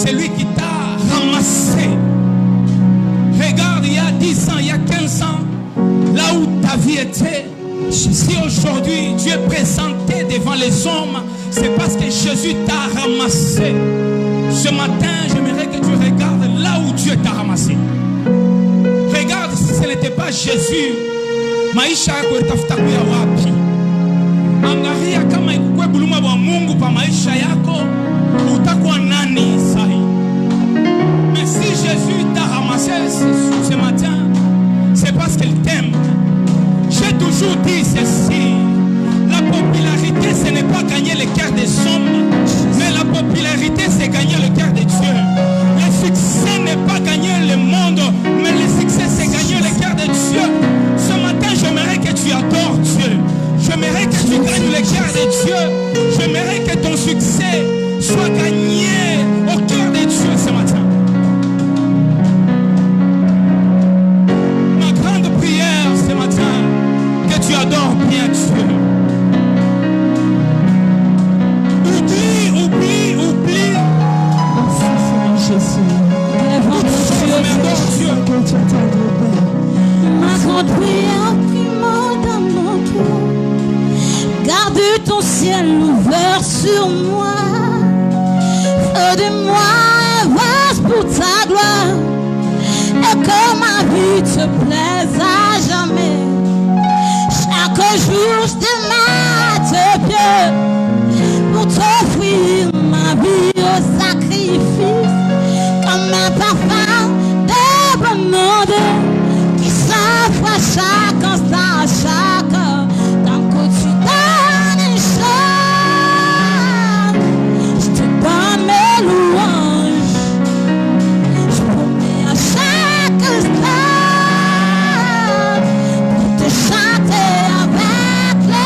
C'est lui qui t'a ramassé. Regarde, il y a 10 ans, il y a 15 ans, là où ta vie était. Si aujourd'hui tu es présenté devant les hommes, c'est parce que Jésus t'a ramassé. Ce matin, j'aimerais que tu regardes là où Dieu t'a ramassé. Regarde si ce n'était pas Jésus. Maisha yako itafuta kuya wapi? Angalia kama ikukwe buluma wa Mungu pa maisha yako, utakuwa nani sahi? Mais si Jésus t'a ramassé ce matin, c'est parce qu'il t'aime. J'ai toujours dit ceci. La popularité, ce n'est pas gagner le cœur des hommes, mais la popularité, c'est gagner le cœur de Dieu. Le succès n'est pas gagner le monde, mais le succès, c'est gagner le cœur de Dieu. Ce matin, j'aimerais que tu adores Dieu. J'aimerais que tu gagnes le cœur de Dieu. J'aimerais que ton succès soit gagné au cœur de Dieu ce matin. Ma grande prière ce matin, que tu adores bien Dieu. Oublie. Jésus. Ma grande prière qui monte dans mon cœur. Garde ton ciel ouvert sur moi. Fais de moi un vase pour ta gloire. Et que ma vie te plaise à jamais. Chaque jour je te mets à tes pieds pour t'offrir ma vie au sacrifice. Comme un parfum de bonne monde qui s'offre à chaque instant, à chaque heure. Tant que tu donnes une chance, je te donne mes louanges. Je promets à chaque instant pour te chanter avec les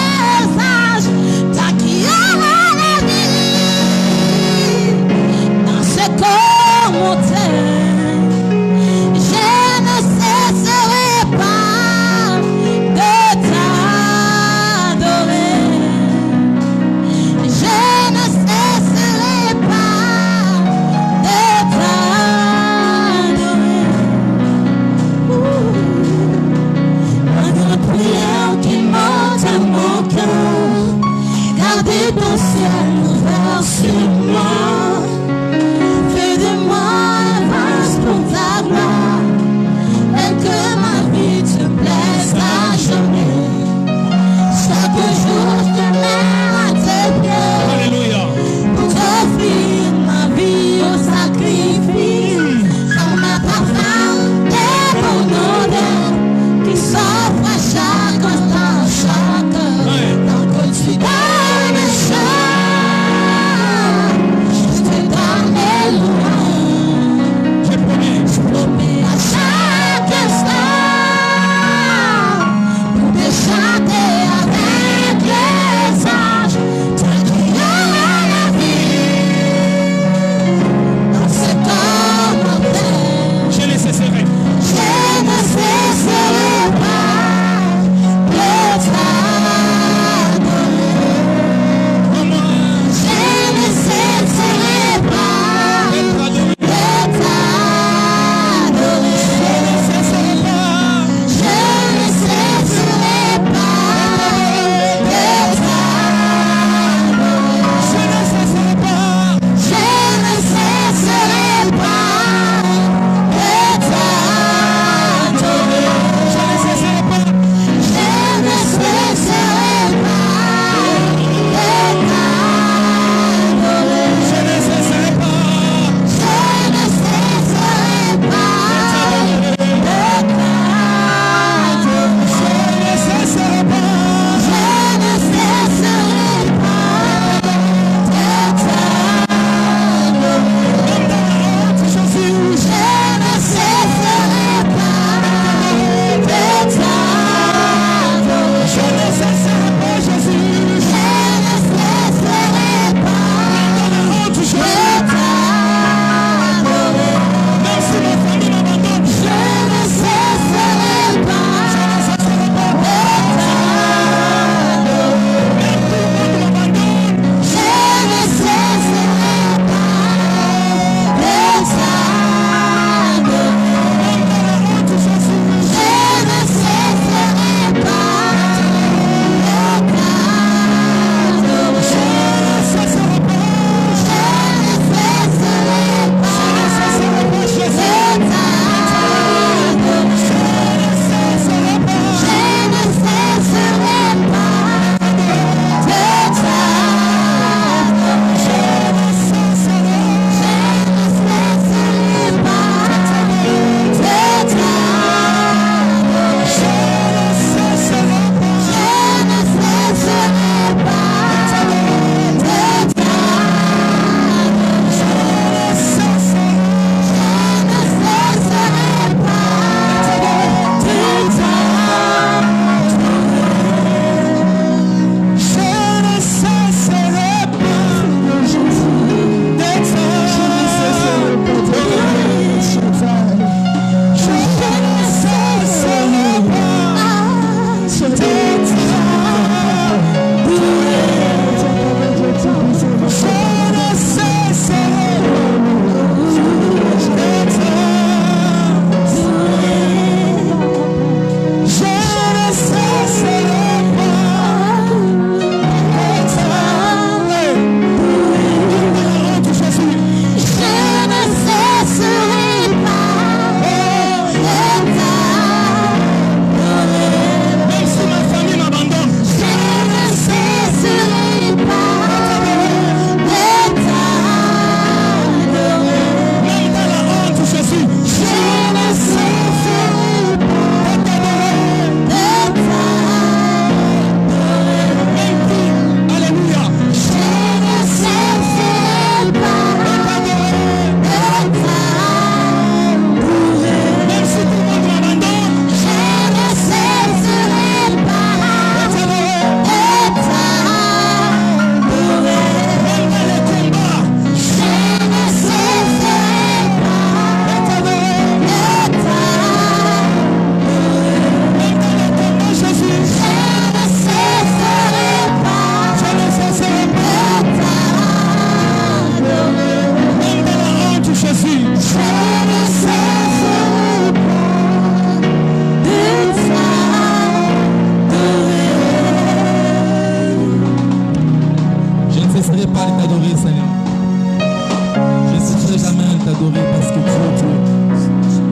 t'adorer parce que tu es Dieu.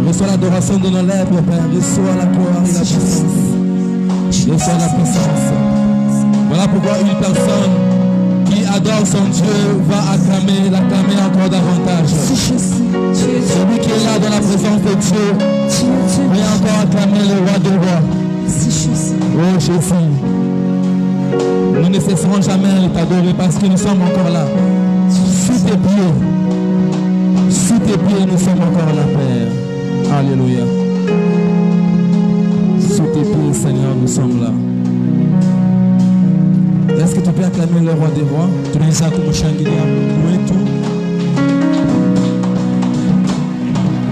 Reçois l'adoration de nos lèvres, Père. Reçois la gloire et la puissance. Reçois la puissance. Voilà pourquoi une personne qui adore son Dieu va l'acclamer encore davantage. Celui qui est là dans la présence de Dieu va encore acclamer le roi des rois. Oh Jésus, nous ne cesserons jamais de t'adorer parce que nous sommes encore là. Sous tes pieds, nous sommes encore là, Père. Alléluia. Sous tes pieds, Seigneur, nous sommes là. Est-ce que tu peux acclamer le roi des rois?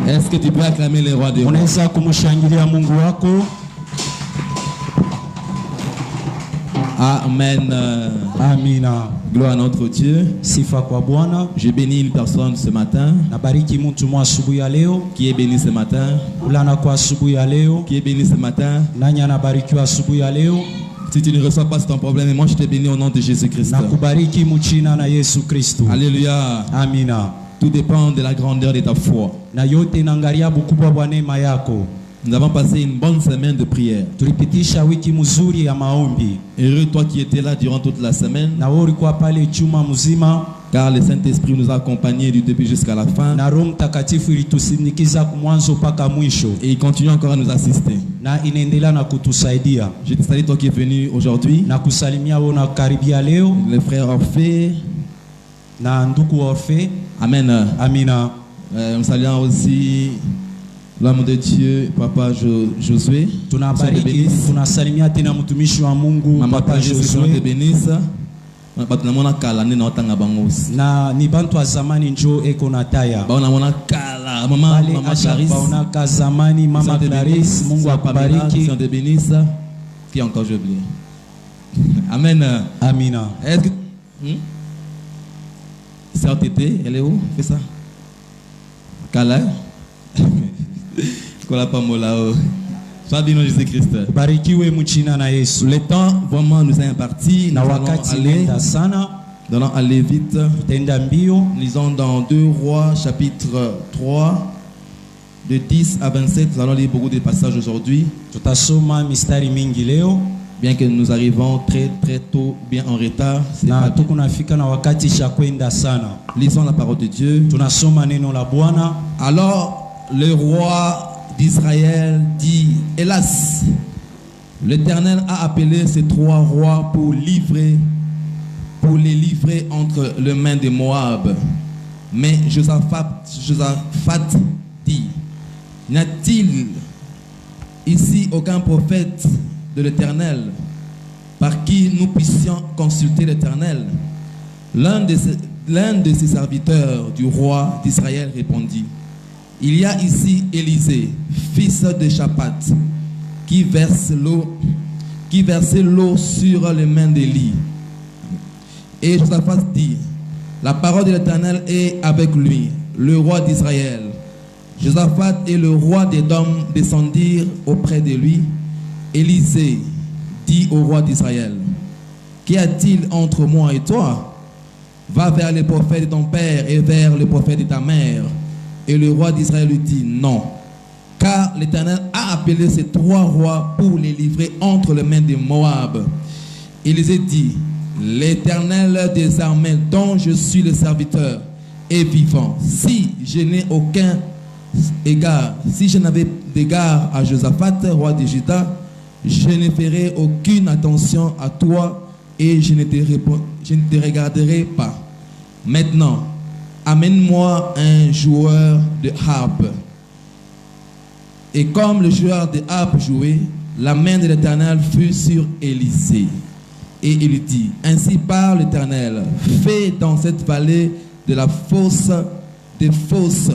Est-ce que tu peux acclamer le roi des rois? Amen. Amina. Gloire à notre Dieu. Sifa kwa Bwana. Je bénis une personne ce matin. Nabariki mtu mwa asubuhi ya leo. Qui est béni ce matin? Ulana kwa asubuhi ya leo. Qui est béni ce matin? Nani anabarikiwa asubuhi ya leo? Si tu ne reçois pas ton problème, et moi je te bénis au nom de Jésus-Christ. Nakubariki mchina na Yesu Kristo. Alléluia. Amina. Tout dépend de la grandeur de ta foi. Na yote inaangalia bukubwa bwa neema yako. Nous avons passé une bonne semaine de prière. Tulipitisha wiki mzuri ya maombi. Heureux toi qui étais là durant toute la semaine. Na wewe ulikuwa pale juma mzima. Car le Saint-Esprit nous a accompagnés du début jusqu'à la fin. Na Roho Mtakatifu ilitusindikiza mwanzo mpaka mwisho. Et il continue encore à nous assister. Na inaendelea na kutusaidia. Je te salue toi qui es venu aujourd'hui. Na kusalimia wewe na karibia leo. Le frère Orphée. Na ndugu Orphée. Amen. Amina. Nous saluons aussi l'homme de Dieu, Papa Josué. Tunabariki, tunasalimia tena mtumishi wa Mungu Papa Josué. Na ni bantu wa zamani njo eko na taya. Mama Clarisse. Baona zamani Mama Clarisse, Mungu akubariki. Qui est encore j'ai oublié. Amen. Amina. Est-ce que Sœur Tété, elle est où? Fais ça. Kala. Kola pa molao. Sois béni Jésus-Christ. Barikiwe mchina na Yesu. Le temps vraiment nous est imparti. Na wakati lenda sana. Nous allons aller vite. Tenda mbio. Lisons dans 2 Rois chapitre 3 de 10 à 27. Nous allons lire beaucoup de passages aujourd'hui. Tutasoma mistari mingi leo. Bien que nous arrivons très tôt, bien en retard. Na tukunafika na wakati cha kwenda sana. Lisons la parole de Dieu. Tunasoma neno la Bwana. Alors le roi d'Israël dit: hélas, l'Éternel a appelé ces 3 rois pour les livrer entre les mains de Moab. Mais Josaphat dit: n'y a-t-il ici aucun prophète de l'Éternel par qui nous puissions consulter l'Éternel? L'un de ses serviteurs du roi d'Israël répondit: il y a ici Élisée, fils de Shaphat, qui versait l'eau sur les mains d'Élie. Et Josaphat dit: la parole de l'Éternel est avec lui, le roi d'Israël. Josaphat et le roi d'Édom descendirent auprès de lui. Élisée dit au roi d'Israël: qu'y a-t-il entre moi et toi? Va vers le prophète de ton père et vers le prophète de ta mère. Et le roi d'Israël lui dit: non, car l'Éternel a appelé ces 3 rois pour les livrer entre les mains de Moab. Élisée dit: l'Éternel des armées dont je suis le serviteur est vivant. Si je n'ai aucun égard, si je n'avais d'égard à Josaphat, roi de Juda, je ne ferai aucune attention à toi et je ne te regarderai pas. Maintenant, amène-moi un joueur de harpe. Et comme le joueur de harpe jouait, la main de l'Éternel fut sur Élisée. Et il dit: ainsi parle l'Éternel, fais dans cette vallée de la fosse des fosses.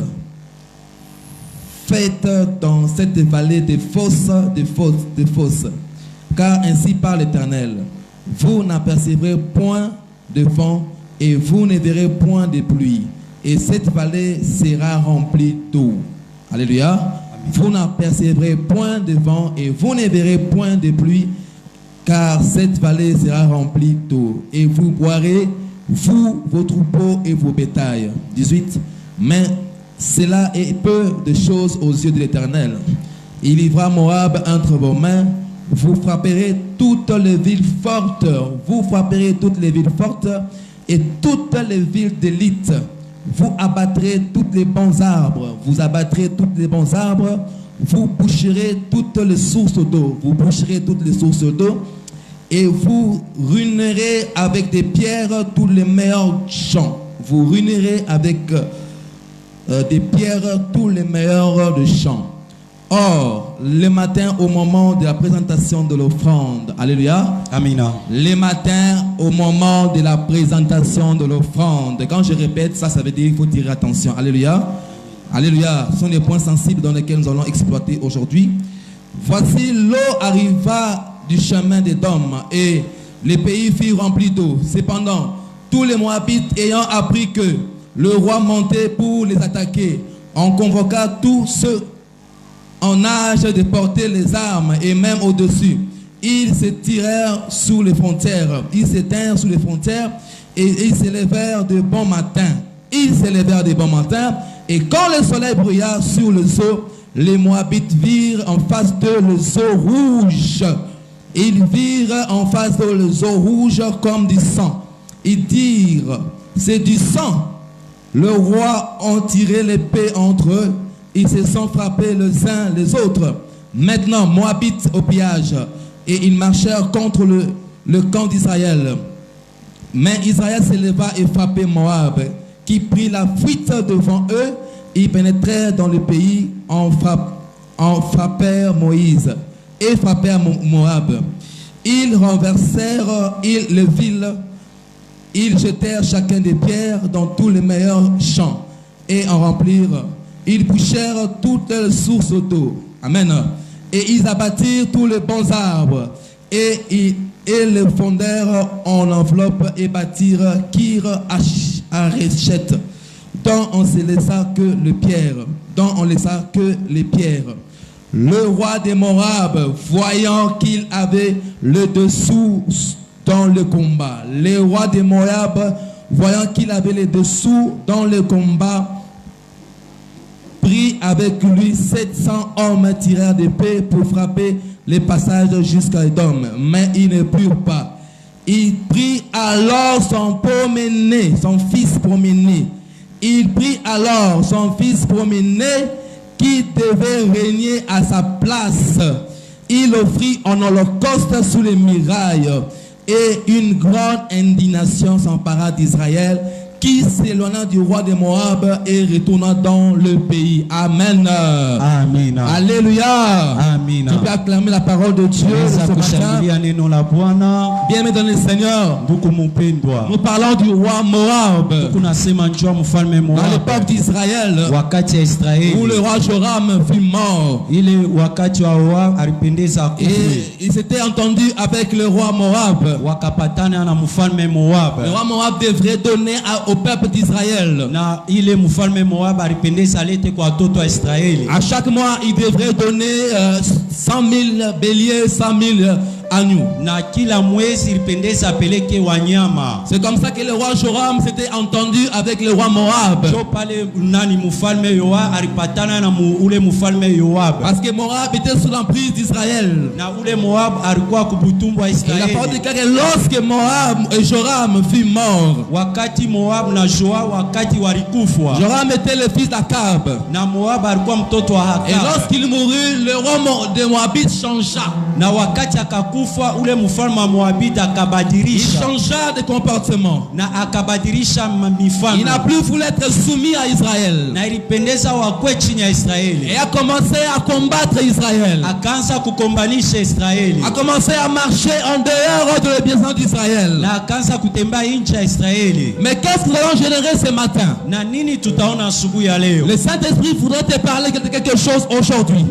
Faites dans cette vallée des fosses, car ainsi parle l'Éternel, vous n'apercevrez point de vent et vous ne verrez point de pluie, et cette vallée sera remplie d'eau. Alléluia. Amen. Vous n'apercevrez point de vent et vous ne verrez point de pluie, car cette vallée sera remplie d'eau, et vous boirez, vous, vos troupeaux et vos bétails. 18. Mais cela est peu de choses aux yeux de l'Éternel. Il livra Moab entre vos mains. Vous frapperez toutes les villes fortes. Vous frapperez toutes les villes fortes et toutes les villes d'élite. Vous abattrez tous les bons arbres. Vous abattrez tous les bons arbres. Vous boucherez toutes les sources d'eau. Vous boucherez toutes les sources d'eau. Et vous ruinerez avec des pierres tous les meilleurs champs. Vous ruinerez avec des pierres tous les meilleurs champs. Or, le matin au moment de la présentation de l'offrande, alléluia. Amina. Le matin au moment de la présentation de l'offrande. Quand je répète ça, ça veut dire qu'il faut tirer attention. Alléluia. Alléluia. Ce sont les points sensibles dans lesquels nous allons exploiter aujourd'hui. Voici, l'eau arriva du chemin d'Édom et les pays furent remplis d'eau. Cependant, tous les Moabites ayant appris que le roi montait pour les attaquer, on convoqua tous ceux en âge de porter les armes et même au-dessus. Ils se tirèrent sous les frontières. Ils s'éteignirent sous les frontières et ils se levèrent de bon matin. Ils se levèrent de bon matin et quand le soleil brilla sur le eaux, les Moabites virent en face d'eux les eaux rouges. Ils virent en face d'eux les eaux rouges comme du sang. Ils dirent, c'est du sang. Le roi ont tiré l'épée entre eux. Ils se sont frappés les uns les autres. Maintenant, Moabites au pillage. Et ils marchèrent contre le camp d'Israël. Mais Israël se leva et frappait Moab, qui prit la fuite devant eux. Ils pénétrèrent dans le pays en frappèrent Moïse et frappèrent Moab. Ils renversèrent les villes. Ils jetèrent chacun des pierres dans tous les meilleurs champs et en remplirent. Ils bouchèrent toutes les sources d'eau. Amen. Et ils abattirent tous les bons arbres. Et les fondèrent en enveloppe et bâtirent Kir Hareshet, dont on ne laissa que les pierres. Dont on laissa que les pierres. Le roi des Moab, voyant qu'il avait le dessous dans le combat. Le roi des Moab, voyant qu'il avait le dessous dans le combat, prit avec lui 700 hommes tireurs d'épée pour frapper les passages jusqu'à Édom. Mais ils ne purent pas. Il prit alors son premier-né, son fils premier-né. Il prit alors son fils premier-né qui devait régner à sa place. Il offrit en holocauste sous les murailles. Et une grande indignation s'empara d'Israël, qui s'éloigna du roi de Moab et retourna dans le pays. Amen. Amen. Alléluia. Amen. Tu peux acclamer la parole de Dieu ce matin. Bien-aimé dans le Seigneur, nous parlons du roi Moab. Dans l'époque d'Israël, où le roi Joram fut mort. Et il s'était entendu avec le roi Moab. Le roi Moab devrait donner au peuple d'Israël. À chaque mois, il devrait donner 100 000 béliers, 100 000 agneaux. C'est comme ça que le roi Joram s'était entendu avec le roi Moab. Parce que Moab était sous l'emprise d'Israël. Et la parole dit que lorsque Moab et Joram fut mort, Joram était le fils d'Akab. Et lorsqu'il mourut, le roi de Moabit changea. Il changea de comportement. Il n'a plus voulu être soumis à Israël. Et a commencé à combattre Israël. A commencé à marcher en dehors de l'obéissance d'Israël. Mais qu'est-ce que nous allons générer ce matin? Le Saint-Esprit voudrait te parler de quelque chose aujourd'hui.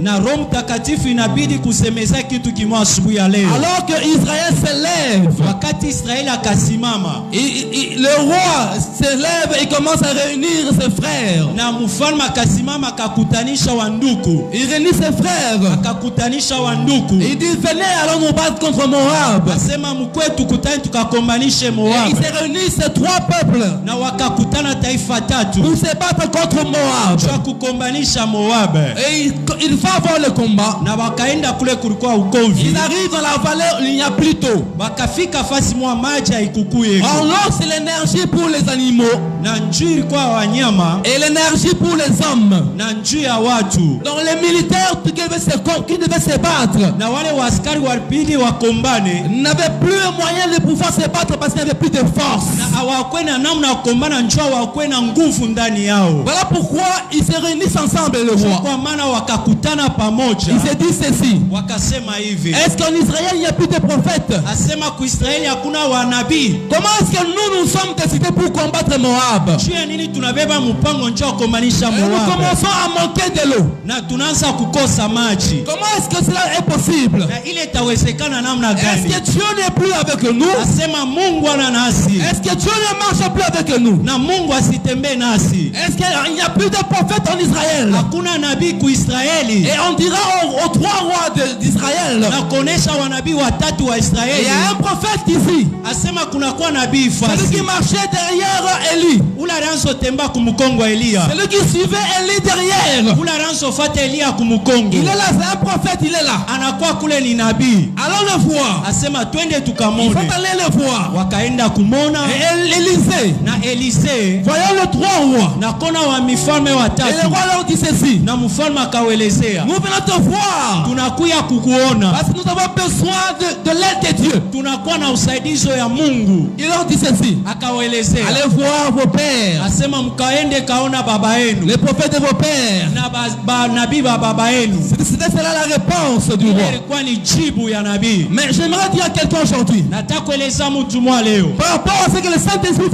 kimoja asubuhi ya leo. Alors que Israël s'élève, Wakati Israeli akasimama, le roi s'élève et commence à réunir ses frères. na mfalme akasimama akakutanisha wanduku. Il réunit ses frères. Akakutanisha wanduku. Il dit venez allons nous battre contre Moab. Asema mkwetu kutani tukakombanishe Et Moab. il s'est réuni ces trois peuples Na wakakutana taifa tatu pour se battre contre Moab. kwa kukombanisha Moab. Et il va avoir le combat. Na wakaenda kule kulikuwa ukovi. Il arrive dans la vallée où il n'y a plus d'eau. Wakafika fasi mwa maji haikukuye. En l'eau, c'est l'énergie pour les animaux Na njuu ilikuwa wanyama et l'énergie pour les hommes. na njuu ya watu. Donc les militaires qui devaient se battre Na wale waskari walipili wakombane n'avaient plus le moyen de pouvoir se battre parce qu'il n'y avait plus de force. na hawakuwe na namna ya kukombana, njoo hawakuwe na nguvu ndani yao. Voilà pourquoi ils se réunissent ensemble, le roi. Kwa maana wakakutana pamoja, Il se dit ceci. wakasema hivi, Est-ce qu'en Israël il n'y a plus de prophètes? asema kuisraeli hakuna wanabii. Comment est-ce que nous sommes décidés pour combattre Moab? Juu ya nini tunabeba mpango njoo kukombanisha Et nous Moab commençons à manquer de l'eau. na tunaanza kukosa maji? Comment est-ce que cela est possible? Na ile itawezekana namna Est-ce gani? que Dieu n'est plus avec nous? Asema Mungu ana nasi Est-ce que Dieu ne marche plus avec nous? na Mungu asitembee nasi. Est-ce qu'il n'y a plus de prophètes en Israël? Hakuna nabii kuisraeli. Et on dira aux trois rois d'Israël, Na kuonesha wanabii watatu wa il Israeli. y a un prophète ici, Asema kunakuwa nabii celui fasi qui marchait derrière Élie, ule alianza temba kumkongo wa Elia, celui qui suivait Élie derrière. ule alianza fuata Elia kumkongo. Il est là, c'est un prophète, il est là. Anakuwa kule ni nabii. Allons le voir. Asema twende Il faut tukamone. aller le voir. Wakaenda kumona Et Élisée, na Elise voyons les trois rois. na kona wa mifalme Et le watatu, roi leur dit ceci. na mfalme akawelezea, Nous venons te voir tunakuya kukuona, parce que nous avons besoin de l'aide de Dieu. tunakuwa na usaidizo ya Mungu. Il leur dit ceci. Akawelezea, Allez voir vos pères, asema mkaende kaona baba yenu les prophètes de vos pères. na nabii ba baba yenu. C'était cela la réponse du Ile roi. ilikuwa ni jibu ya nabii. Mais j'aimerais dire à quelqu'un aujourd'hui, Nataka kueleza mtu mwa leo par rapport à ce que le Saint-Esprit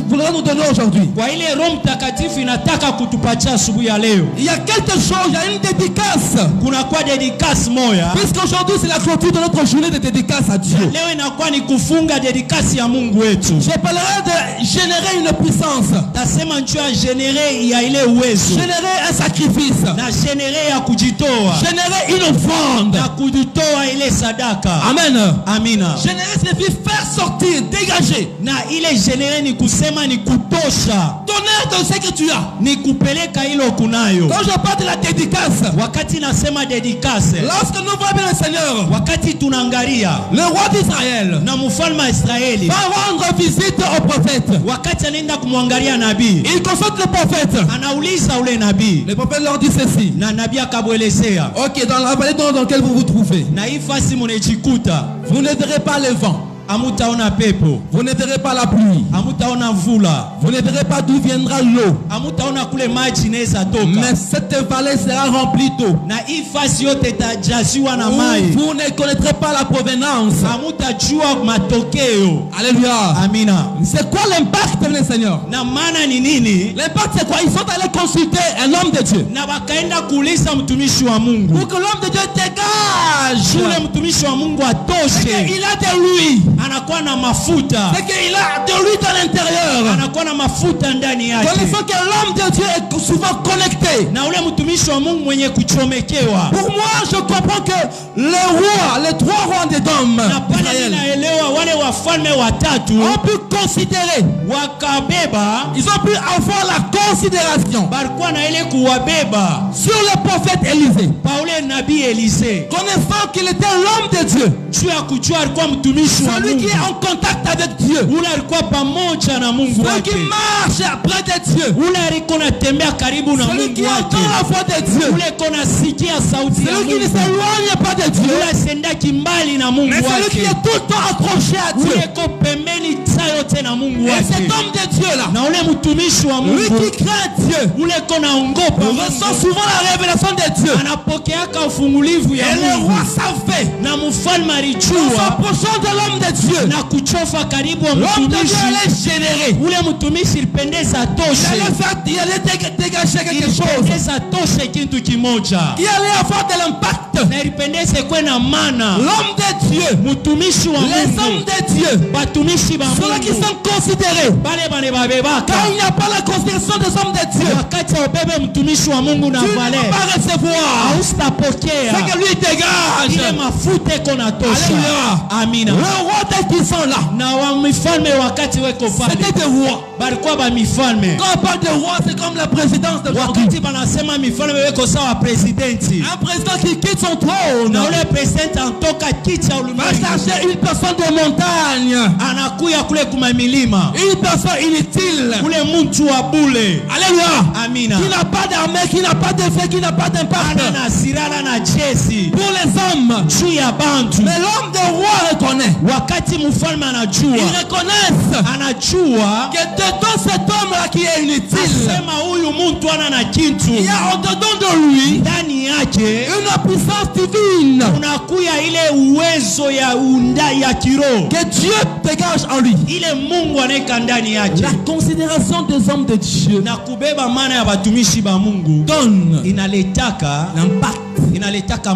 voudrait nous donner aujourd'hui. kwa ile Roho Mtakatifu inataka kutupatia asubuhi ya leo. Il y a quelque chose, il y a une dédicace. Kuna kwa dedikasi moya. Puisqu'aujourd'hui c'est la clôture de notre journée de dédicace à Dieu. Leo inakuwa ni kufunga dedikasi ya Mungu wetu. Je parlerai de générer une puissance, Tasema njoo ya genere ya ile uwezo générer un sacrifice, na genere ya kujitoa générer une offrande. na kujitoa ile sadaka. Amen. Amina. Générer signifie faire sortir, dégager, Na ile genere ni kusema ni kutosha, donner de ce que tu as. ni kupeleka hilo kunayo. Quand je parle de la dédicace, Wakati nasema dedikase, lorsque nous voyons le Seigneur, wakati tunaangalia le roi d'Israël, na mfalme wa Israeli, va rendre visite au prophète. wakati anaenda kumwangalia nabii, Il consulte le prophète. anauliza ule nabii Le prophète leur dit ceci. na nabii akabwelezea, Ok, dans la vallée dans laquelle vous vous trouvez, na hii fasi munejikuta, vous ne verrez pas le vent, hamutaona pepo, vous ne verrez pas la pluie, hamutaona mvula, vous ne verrez pas d'où viendra l'eau. hamutaona kule maji inaweza toka, Mais cette vallée sera remplie d'eau. na hii fasi yote itajaziwa na mai, Vous ne connaîtrez pas la provenance. hamutajua matokeo. Alléluia. Amina. C'est quoi l'impact, le Seigneur? Na maana ni nini? L'impact c'est quoi? Ils sont allés consulter un homme de Dieu. Na wakaenda kuuliza mtumishi wa Mungu, Pour que l'homme de Dieu dégage. ule mtumishi wa Mungu C'est atoshe, qu'il a de lui. anakuwa na mafuta, C'est qu'il a de lui dans l'intérieur. anakuwa na mafuta ndani yake. Connaissons que l'homme de Dieu est souvent connecté. Na ule mtumishi wa Mungu mwenye kuchomekewa, Pour moi, je comprends que les rois, les trois rois d'Édom, na pale d'Israël, ninaelewa wale wafalme watatu ont pu considérer, wakabeba, ils ont pu avoir la considération balikuwa na ile kuwabeba sur le prophète Élisée. Paule nabii Elise, Connaissant qu'il était l'homme de Dieu, juu ya kujua alikuwa mtumishi wa celui qui Mungu, est en contact avec Dieu, ule alikuwa pamoja na Mungu celui qui wake, marche près de Dieu, ule alikuwa anatembea karibu na celui Mungu qui entend wake, la voix de Dieu, ule kona sikia sauti ya celui qui ne Mungu, s'éloigne pas de Dieu, ule asendaki mbali na Mungu mais celui qui wake, est tout le temps accroché à Dieu. ule ko pembeni saa yote na Mungu Et wake. cet homme de Dieu là, Na ule mtumishi wa lui Mungu, qui craint Dieu, ule ko naongopa ressent Mungu, souvent la révélation de Dieu. anapokeaka ufungulivu ya Et le Mungu, roi savait, na mfalme en alijua s'approchant de l'homme de Dieu, na kuchofa karibu wa l'homme de Dieu mtumishi, allait générer. ule mtumishi ilipendeza Il toshe, allait dégager quelque chose ilipendeza toshe kitu kimoja qui allait avoir de l'impact na ilipendeze kwe na mana. L'homme de Dieu, Mutumishi wa les Mungu, hommes de Dieu, batumishi ba ceux qui Mungu, sont considérés. bale bane babebaka. Quand il n'y a pas la considération des hommes de Dieu, Wakati ya ubebe mtumishi wa Mungu na tu ne vale, peux pas recevoir haustapokea ce que lui dégage. ile mafuta iko na tosha. Alléluia. Amina. Le roi dès qu'ils sont là, Na wa mifalme wakati weko pale, c'était des rois. balikuwa ba mifalme. Quand on parle de roi, c'est comme la présidence de Wakati banasema mifalme weko sawa presidenti, un président qui quitte son trône na ule presidenti antoka kiti ya va ulimwengu, chercher une personne de montagne, anakuya kule kuma milima, une personne inutile. ule mtu wa bule. Alléluia. Amina. Qui n'a pas d'armée, qui n'a pas d'effet, qui n'a pas d'impact. Ana na sirala na jesi Pour les hommes. juu ya bantu. Mais l'homme de roi reconnaît. Wakati mfalme Ils anajua, reconnaissent anajua que dedans cet homme-là qui est inutile, asema huyu mtu ana na kintu il y a au-dedans de lui ndani yake, une puissance divine unakuya ile uwezo ya unda ya kiroho, que Dieu dégage en lui. ile Mungu anaika ndani yake, La considération des hommes de Dieu na kubeba maana ya batumishi ba Mungu donne inaletaka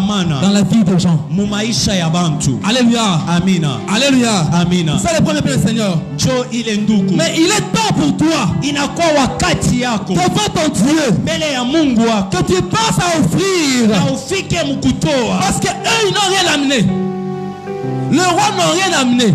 mana dans la vie des gens. mu maisha ya bantu. Alléluia. Amina. Alléluia. Amina. C'est le premier bien, Seigneur. Jo ile ndugu, Mais il est temps pour toi, inakuwa wakati yako devant ton Dieu, mbele ya Mungu wako, que tu passes à offrir. na ufike mkutoa, Parce que eux, ils n'ont rien amené. Les rois n'ont rien amené.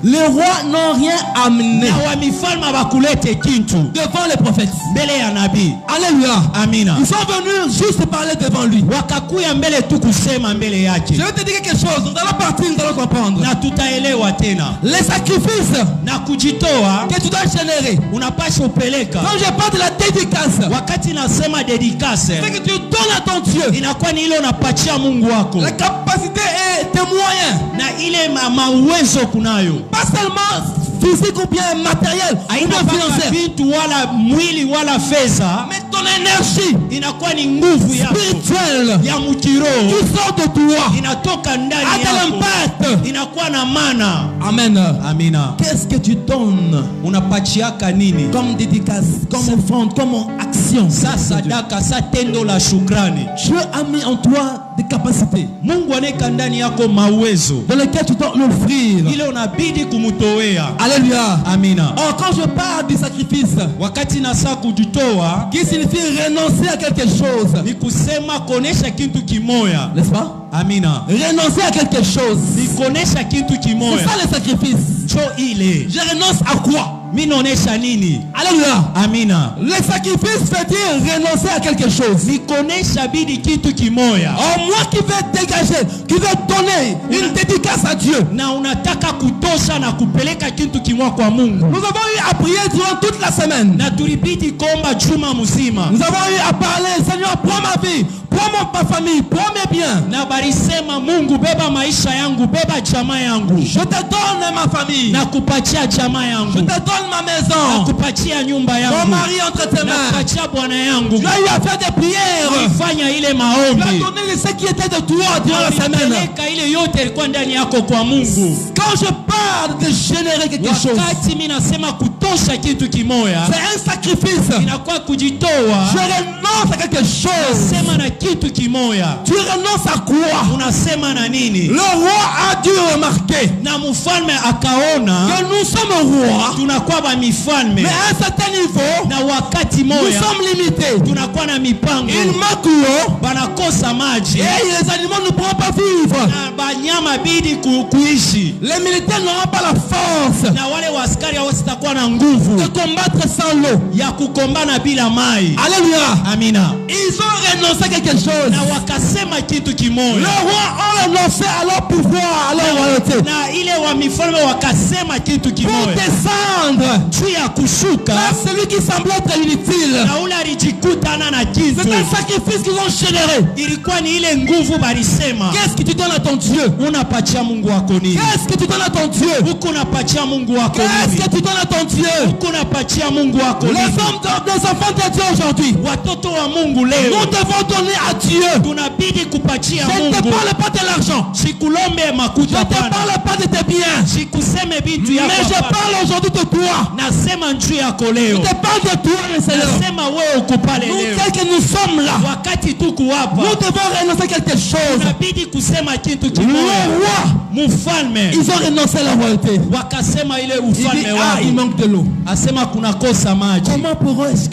Les rois n'ont rien amené na wa mifalme bakulete kintu devant les prophètes. mbele ya nabii. Alléluia. Amina. Ils sont venus juste parler devant lui. Wakakuya mbele tu kusema mbele yake, Je vais te dire quelque chose. Nous allons partir, nous allons comprendre. na tutaelewa tena. Les sacrifices Na kujitoa que tu dois générer. unapasha upeleka. Quand je parle de la dédicace, Wakati nasema dedikase, c'est que tu donnes à ton Dieu. inakuwa ni ile unapatia Mungu wako, La capacité et tes moyens. na ile mauwezo kunayo, Pas seulement physique ou bien matériel ou haina bien mpaka financier. vitu wala mwili wala fedha, Mais ton énergie inakuwa ni nguvu yako spirituelle ya mkiroho qui sort de toi inatoka a ndani de yako, l'impact. inakuwa na maana. Amen. Amina. Qu'est-ce que tu donnes Unapachiaka nini? comme dédicace, comme offrande, comme action? Sa sadaka, sa tendo la shukrani. Dieu a mis en toi des capacités Mungu anaweka ndani yako mauwezo dans lesquelles tu dois l'offrir. ile unabidi kumutowea. Alléluia. Amina. Or, quand je parle du sacrifice, Wakati nasa kujitoa qui signifie renoncer à quelque chose, ni kusema kuonesha kitu kimoya. n'est-ce pas? Amina. Renoncer à quelque chose. Ni kuonesha kitu C'est kimoya. ça le sacrifice. Jo ile. Je renonce à quoi? Mi naonesha nini? Alléluia. Amina. Le sacrifice veut dire renoncer à quelque chose. Ni kuonesha bidi kitu kimoya. Or, moi qui vais dégager, qui vais donner une dédicace à Dieu. Na unataka kutosha na kupeleka kitu kimoya kwa Mungu. Nous avons eu à prier durant toute la semaine. Na tulibidi kuomba juma mzima. Nous avons eu à parler, Seigneur, prends ma vie, prends ma famille, prends mes biens. Na barisema Mungu, beba maisha yangu, beba jamaa yangu. Je te donne ma famille. Na kupatia jamaa Je yangu. te donne ma Na maison. kupatia nyumba Mon yangu. mari entre tes Na mains. kupatia bwana yangu. Tu as eu à faire des prières. Fanya ile Tu as maombi. donné ce qui était de toi durant la semaine. Peleka ile yote ilikuwa ndani yako kwa Mungu. Quand je parle de générer quelque chose, Wakati mimi nasema kutosha kitu kimoya, c'est un sacrifice. inakuwa kujitoa. Je renonce à quelque chose. Sema na kitu kimoya. Tu renonces à quoi? Unasema na nini? Le roi a dû remarquer Na mfalme akaona que nous sommes rois, tunakuwa ba mifalme, mais à un certain niveau, na wakati nous moya sommes limités. tunakuwa na mipango, Il manque l'eau banakosa maji et les animaux ne pourront pas vivre. na banyama bidi kuishi, Les militaires n'auront pas la force na wale waskari hawasitakuwa na nguvu de combattre sans l'eau. ya kukombana bila mai. Alléluia. Amina. Ils ont renoncé à quelque chose. Na wakasema kitu Les kimoya, rois ont renoncé à leur pouvoir, à leur royauté, na ile wa mifalme wakasema kitu pour kimoya descendre juu ya kushuka, vers celui qui semblait être inutile. na ule alijikutana na kitu. C'est un sacrifice qu'ils ont généré. Ilikuwa ni ile nguvu balisema. Qu'est-ce que tu donnes à ton Dieu? Unapatia Mungu wako nini? Qu'est-ce que tu donnes à ton Dieu? Huku unapatia Mungu wako Qu'est-ce nini? que tu donnes à ton Dieu? Huku unapatia Mungu wako Les nini? enfants de Dieu aujourd'hui, Watoto wa Mungu leo nous devons donner à Dieu. tunabidi kupatia Je ne te Mungu. parle pas de l'argent. Sikulombe Je makuta ne te Bwana. parle pas de tes biens. Sikuseme vitu yako Mais je hapana. parle aujourd'hui de toi. Nasema njuu yako Je leo. te parle de toi, le Seigneur. Nasema wewe ukupate pale Nous, leo. tel que nous sommes là, Wakati tuko hapa, nous devons renoncer quelque chose. inabidi kusema kitu Le kimoja. roi, Mfalme ils ont renoncé à la royauté. wakasema ile Il dit, ufalme ah, il wao, manque de l'eau. asema kuna kosa maji.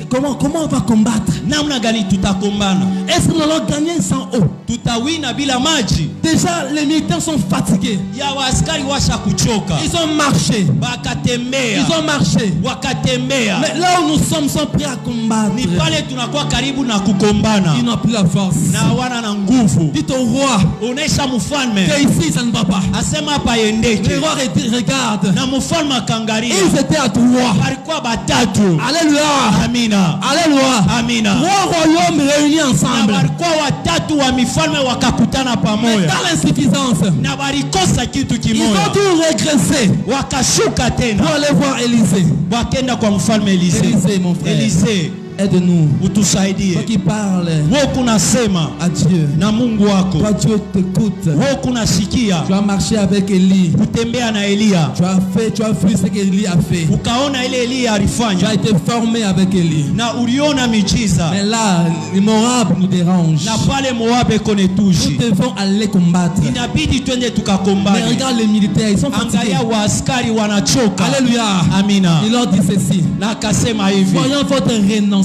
Comment on va combattre? Namna gani tutakombana? Est-ce que nous allons gagner sans eau? Tutawina bila maji? Déjà, les militaires sont fatigués. Ya waaskari washa kuchoka, Ils ont marché. wakatembea, Ils ont marché. wakatembea. Mais là où nous sommes, sont prêts à combattre. Ni pale tunakuwa karibu na kukombana Ils n'ont plus la force. na hawana na nguvu. Dites au roi Onesha mfalme que ici, ça ne va pas. asema hapa Le yendeke, roi regarde. na mfalme akangalia, Ils étaient à trois. walikuwa batatu. Alléluia. Amina, Alléluia. amina. Trois royaumes réunis Na ensemble. walikuwa watatu wa mifalme wakakutana Mais pamoja, dans l'insuffisance, na walikosa kitu ils ont kimoja, dû régresser wakashuka pour tena aller voir Élisée. wakenda kwa mfalme Elisee. Élisée, mon frère. Elisee, Aide-nous. Toi utusaidie. qui parles Wewe kunasema à Dieu. na Mungu wako, Toi, Dieu t'écoute. wewe kunasikia Tu as marché avec Élie. kutembea na Elia, Tu as vu ce qu'Élie a fait. ukaona ile Elia Tu as alifanya été formé avec Élie. na uliona miujiza, Mais là, les Moab nous dérangent. na pale Moabe Nous konetushi, devons aller combattre. inabidi twende Mais tukakombane. regarde les militaires, ils sont fatigués. Angalia waaskari wanachoka. Alléluia. Amina. Il leur dit ceci. Na akasema hivi, Voyons votre renoncement.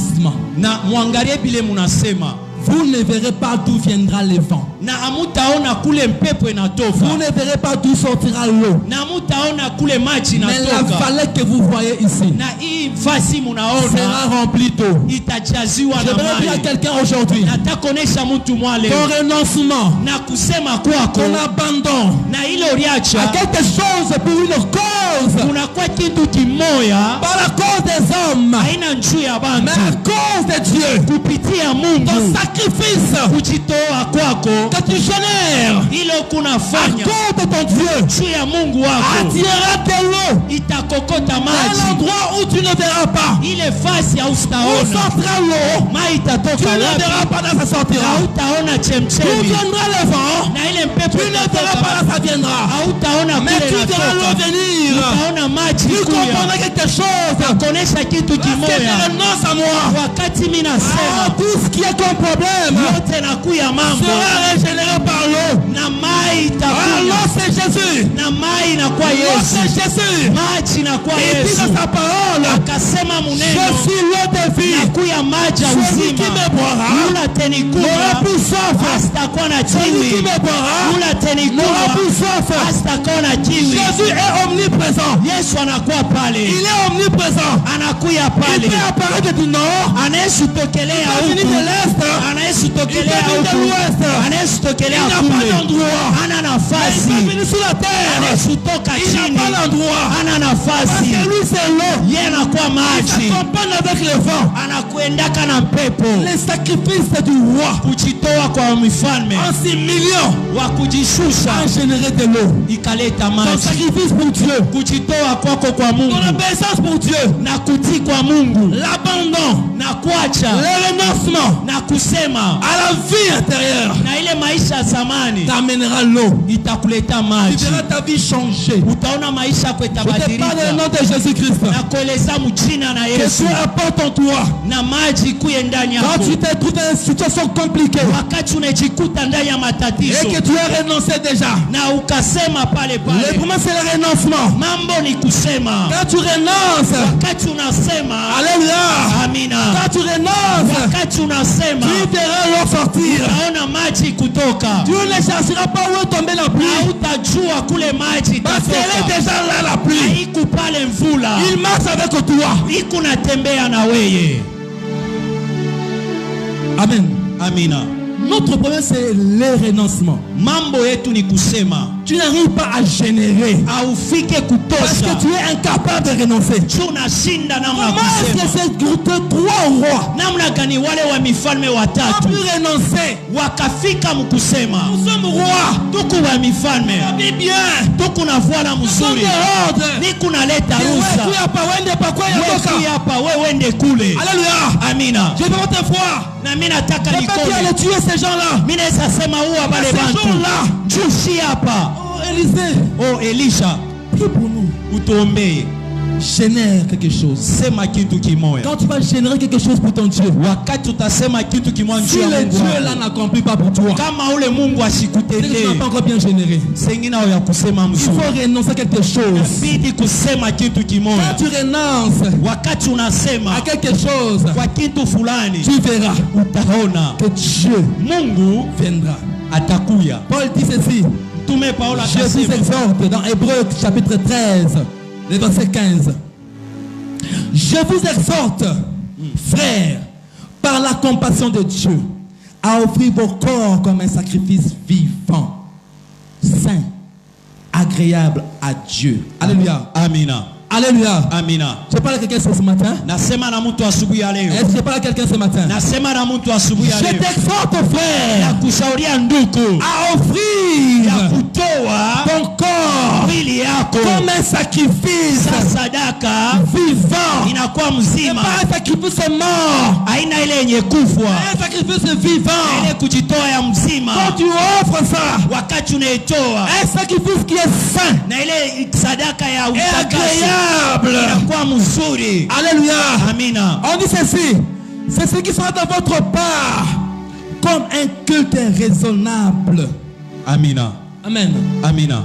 na mwangalie bile munasema, Vous ne verrez pas d'où viendra le vent. na amutaona kule mpepo Vous inatoka, ne verrez pas d'où sortira l'eau. na amutaona kule maji Mais la inatoka, vallée que vous voyez ici na hii fasi munaona sera remplie d'eau. itajaziwa na J'aimerais dire à maji. quelqu'un aujourd'hui, Nataka kuonesha mtu mwale ton renoncement, na kusema kwako ton abandon na ile à uliacha quelque chose pour une cause, kunakuwa kitu kimoya, pas la cause des hommes, haina njuu ya mais bantu, à cause de Dieu. kupitia Ton Mungu, sacrifice kujitoa kwako que tu génères ile à kunafanya cause de ton Dieu juu ya Mungu wako attirera de l'eau itakokota à maji, l'endroit où tu ne verras pas. ile fasi Où hautaona sortira l'eau, mai tu itatoka ne wapi, verras pas là, ça sortira. hautaona D'où chemchemi, viendra le vent, na ile mpepo tu ne verras pas là, itatoka, ça viendra. hautaona Mais tu kule verras l'eau inatoka, venir. utaona maji Tu kuya. comprendras quelque chose. Kuonesha kitu Lorsque tu kimoya, renonces à moi, wakati mimi nasema tout ce qui est comme problème yote nakuya mambo sera régénéré par l'eau. na mai Alors itakuya, c'est Jésus. na mai inakuwa L'eau Yesu, c'est Jésus. maji inakuwa Il dit Yesu. dans sa parole, Akasema je muneno suis l'eau de vie. nakuya maji ya Celui qui uzima, me boira yule n'aura atenikunywa plus soif. hasitakuwa na Celui qui kiwi, me boira yule n'aura atenikunywa plus soif. hasitakuwa na kiwi. Jésus est omniprésent. Yesu anakuwa pale, Il est omniprésent. anakuya Il pale, peut apparaître du nord, anayesutokelea il peut venir huku, de l'est, anayesutokelea il peut venir de huku, l'ouest. Il anayesutokelea n'a pas kule, d'endroit. hana Il nafasi, peut venir sur la terre. anayesutoka Il n'a chini, pas d'endroit. hana Parce nafasi, que lui c'est l'eau. yeye anakuwa Il maji, s'accompagne avec le vent. anakuendaka na mpepo. Les sacrifices du roi Kujitoa kwa mifalme en 6 millions wa kujishusha a généré de l'eau. ikaleta Ton maji. sacrifice pour Dieu, Kujitoa kwako kwa ton Mungu obéissance pour Dieu, na kutii kwa Mungu l'abandon, na kuacha le renoncement na kusema à la vie intérieure na ile maisha ya zamani t'amènera l'eau. itakuleta Tu maji, verras ta vie changer. utaona maisha yako Je te parle au itabadilika. nom de Jésus-Christ. Na kueleza mjina na Que Yesu Dieu apporte en toi. na maji kuye ndani Quand yako, tu te trouves dans une situation compliquée wakati unajikuta ndani ya et matatizo que tu as renoncé déjà, na ukasema pale le pale, premier c'est le renoncement. mambo ni kusema. Quand tu renonces, Wakati unasema alléluia. amina, Quand tu renonces, wakati unasema tu verras l'eau sortir. utaona maji kutoka, Tu ne chercheras pas où est tombée la pluie. na utajua kule maji Parce qu'elle est itatoka. déjà là, la pluie. Haiku pale mvula, Il marche avec toi. iko natembea na weye. Amen. Amina. Notre problème c'est le renoncement. Mambo yetu ni kusema, Tu n'arrives pas à générer aufike parce kutosha, que tu es incapable de renoncer. tu unashinda namna Comment est-ce que kusema. ces trois rois Namna gani wale wa mifalme ont watatu pu renoncer? wakafika mkusema, Nous sommes rois. tuku wa mifalme, Dis bien. tuku na voila Nous sommes mzuri, des ordres. niku naleta Tu rusa, as pas wende pas quoi wewe yatoka. hapa, wewe wende kule. Alléluia. Amina. Je vais te voir. Na mimi nataka Je peux dire nikome, aller tuer ces gens-là. mimi naweza sema huwa wale Ces bantu gens-là. jushi hapa. Oh Élisée, Oh Elisha, prie pour nous. utuombee. Génère quelque chose. Sema kitu kimoya. Quand tu vas générer quelque chose pour ton Dieu, Wakati utasema kitu kimoya si le Dieu là n'accomplit pas pour toi, kama ule Mungu c'est que tu asikutendee, n'as pas encore bien généré. sengine ya kusema Il mzuri. faut renoncer à quelque chose. Bidi kusema kitu Quand kimoya. tu renonces Wakati unasema à quelque chose, kwa kitu fulani, tu verras utaona que Dieu Mungu viendra. atakuya. Paul dit ceci. Tume Paulo Je vous akasema, exhorte dans Hébreux chapitre 13, le verset 15. Je vous exhorte, frères, par la compassion de Dieu, à offrir vos corps comme un sacrifice vivant, saint, agréable à Dieu. Alléluia. Amina. Alléluia. Amina. Je parle à quelqu'un ce matin. Nasema na mtu asubuhi ya leo. Est-ce que je parle à quelqu'un ce matin? Nasema na mtu asubuhi ya Je leo. t'exhorte, frère, Nakushauria ndugu à ya offrir kutoa ton corps mwili yako comme un sacrifice sa sadaka vivant. inakuwa C'est mzima, pas un sacrifice mort, haina ile yenye kufwa, un sacrifice ile vivant. kujitoa ya mzima. Quand tu offres ça, Wakati unaitoa un sacrifice qui est saint na ile sadaka ya et utakaso agréable. inakuwa mzuri. Alléluia. Amina. On dit ceci, c'est ce qui sera de votre part comme un culte raisonnable. Amina. Amen. Amina.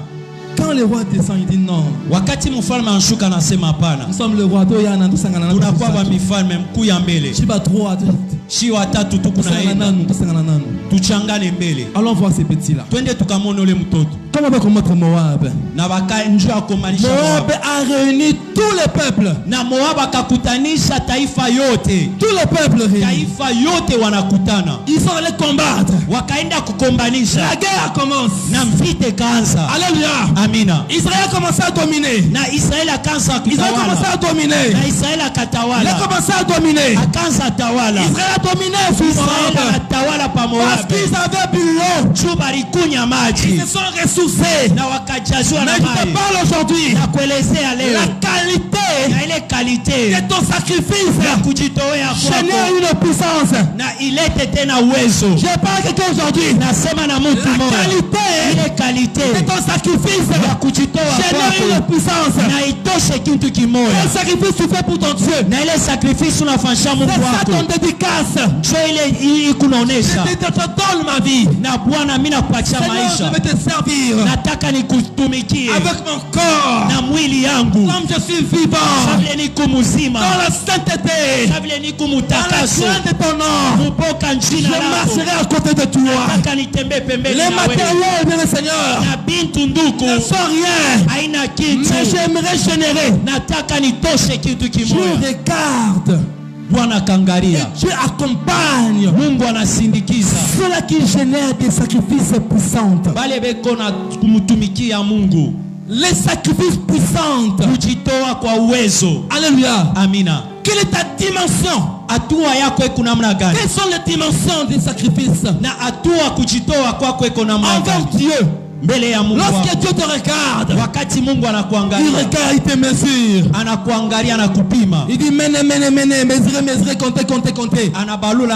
Quand le roi descend, il dit non. Wakati mfalme anshuka anasema hapana. Nous sommes le roi. Tunakuwa wa mifalme mkuu ya mbele. Shi watatu tu kunaenda. Tuchangane mbele. Allons voir ces petits-là. Twende tukamone ule mtoto. Comment va combattre Moab? Na baka njoo akomanisha Moab Moab. a réuni tous les peuples. Na Moab akakutanisha taifa yote. Tous les peuples réunis. Taifa yote wanakutana. Ils sont allés combattre. Wakaenda kukombanisha. La guerre commence. Na vita ikaanza. Alléluia. Amina. Israël a commencé à dominer. Na Israeli akaanza Israël a commencé kutawala. à dominer. Na Israeli Il a akatawala. commencé à dominer. Akaanza tawala. Israël a dominé sur Israeli Moab. anatawala pa Parce Moab. qu'ils avaient bu l'eau. Juba likunya Ils maji. se sont ressourcés. Na wakajazwa na Mais je te maji. parle aujourd'hui. Na kuelezea leo. La qualité Na ile kalite de ton sacrifice ya kujitolea génère kwako une puissance. na ilete tena uwezo. Je parle à quelqu'un aujourd'hui. Nasema na mtu La mmoja. qualité Ile kalite de ton sacrifice ya kujitoa génère une kwako puissance. na itoshe kitu kimoja. Quel sacrifice tu fais pour ton Dieu? Na ile sacrifice unafanyisha Mungu C'est ça ton wako. dédicace. Njoo ile kunaonesha. Je te donne ma vie. Na Bwana mimi nakupatia Seigneur, je maisha. vais te servir Nataka nikutumikie avec mon corps. na mwili yangu. Comme je suis vivant. Savile niko mzima. Dans la sainteté. Savile niko Dans la mutakaso. crainte de ton nom. Mupoka Je njina lako. marcherai à côté de toi. Nataka nitembee pembeni Les na wewe. matériels, bien le Seigneur, Na bintu nduku ne sont rien. haina kitu. Mais j'aimerais générer. Nataka nitoshe kitu Dieu kimoja. regarde. Bwana Et kangaria. Dieu accompagne Mungu anasindikiza ceux-là qui génèrent des sacrifices puissants. bale beko na kumtumikia Mungu, Les sacrifices puissants. kujitoa kwa uwezo. Alléluia. Amina. Quelle est ta dimension? Hatua yako iko namna gani? Quelles sont les dimensions des sacrifices Na hatua kujitoa kwako iko namna envers gani Dieu? mbele ya Mungu Lorsque wako? Dieu te regarde, Wakati Mungu il anakuangalia, regarde, il te mesure. anakuangalia na kupima, Il dit mene, mesurer, compter. anabalula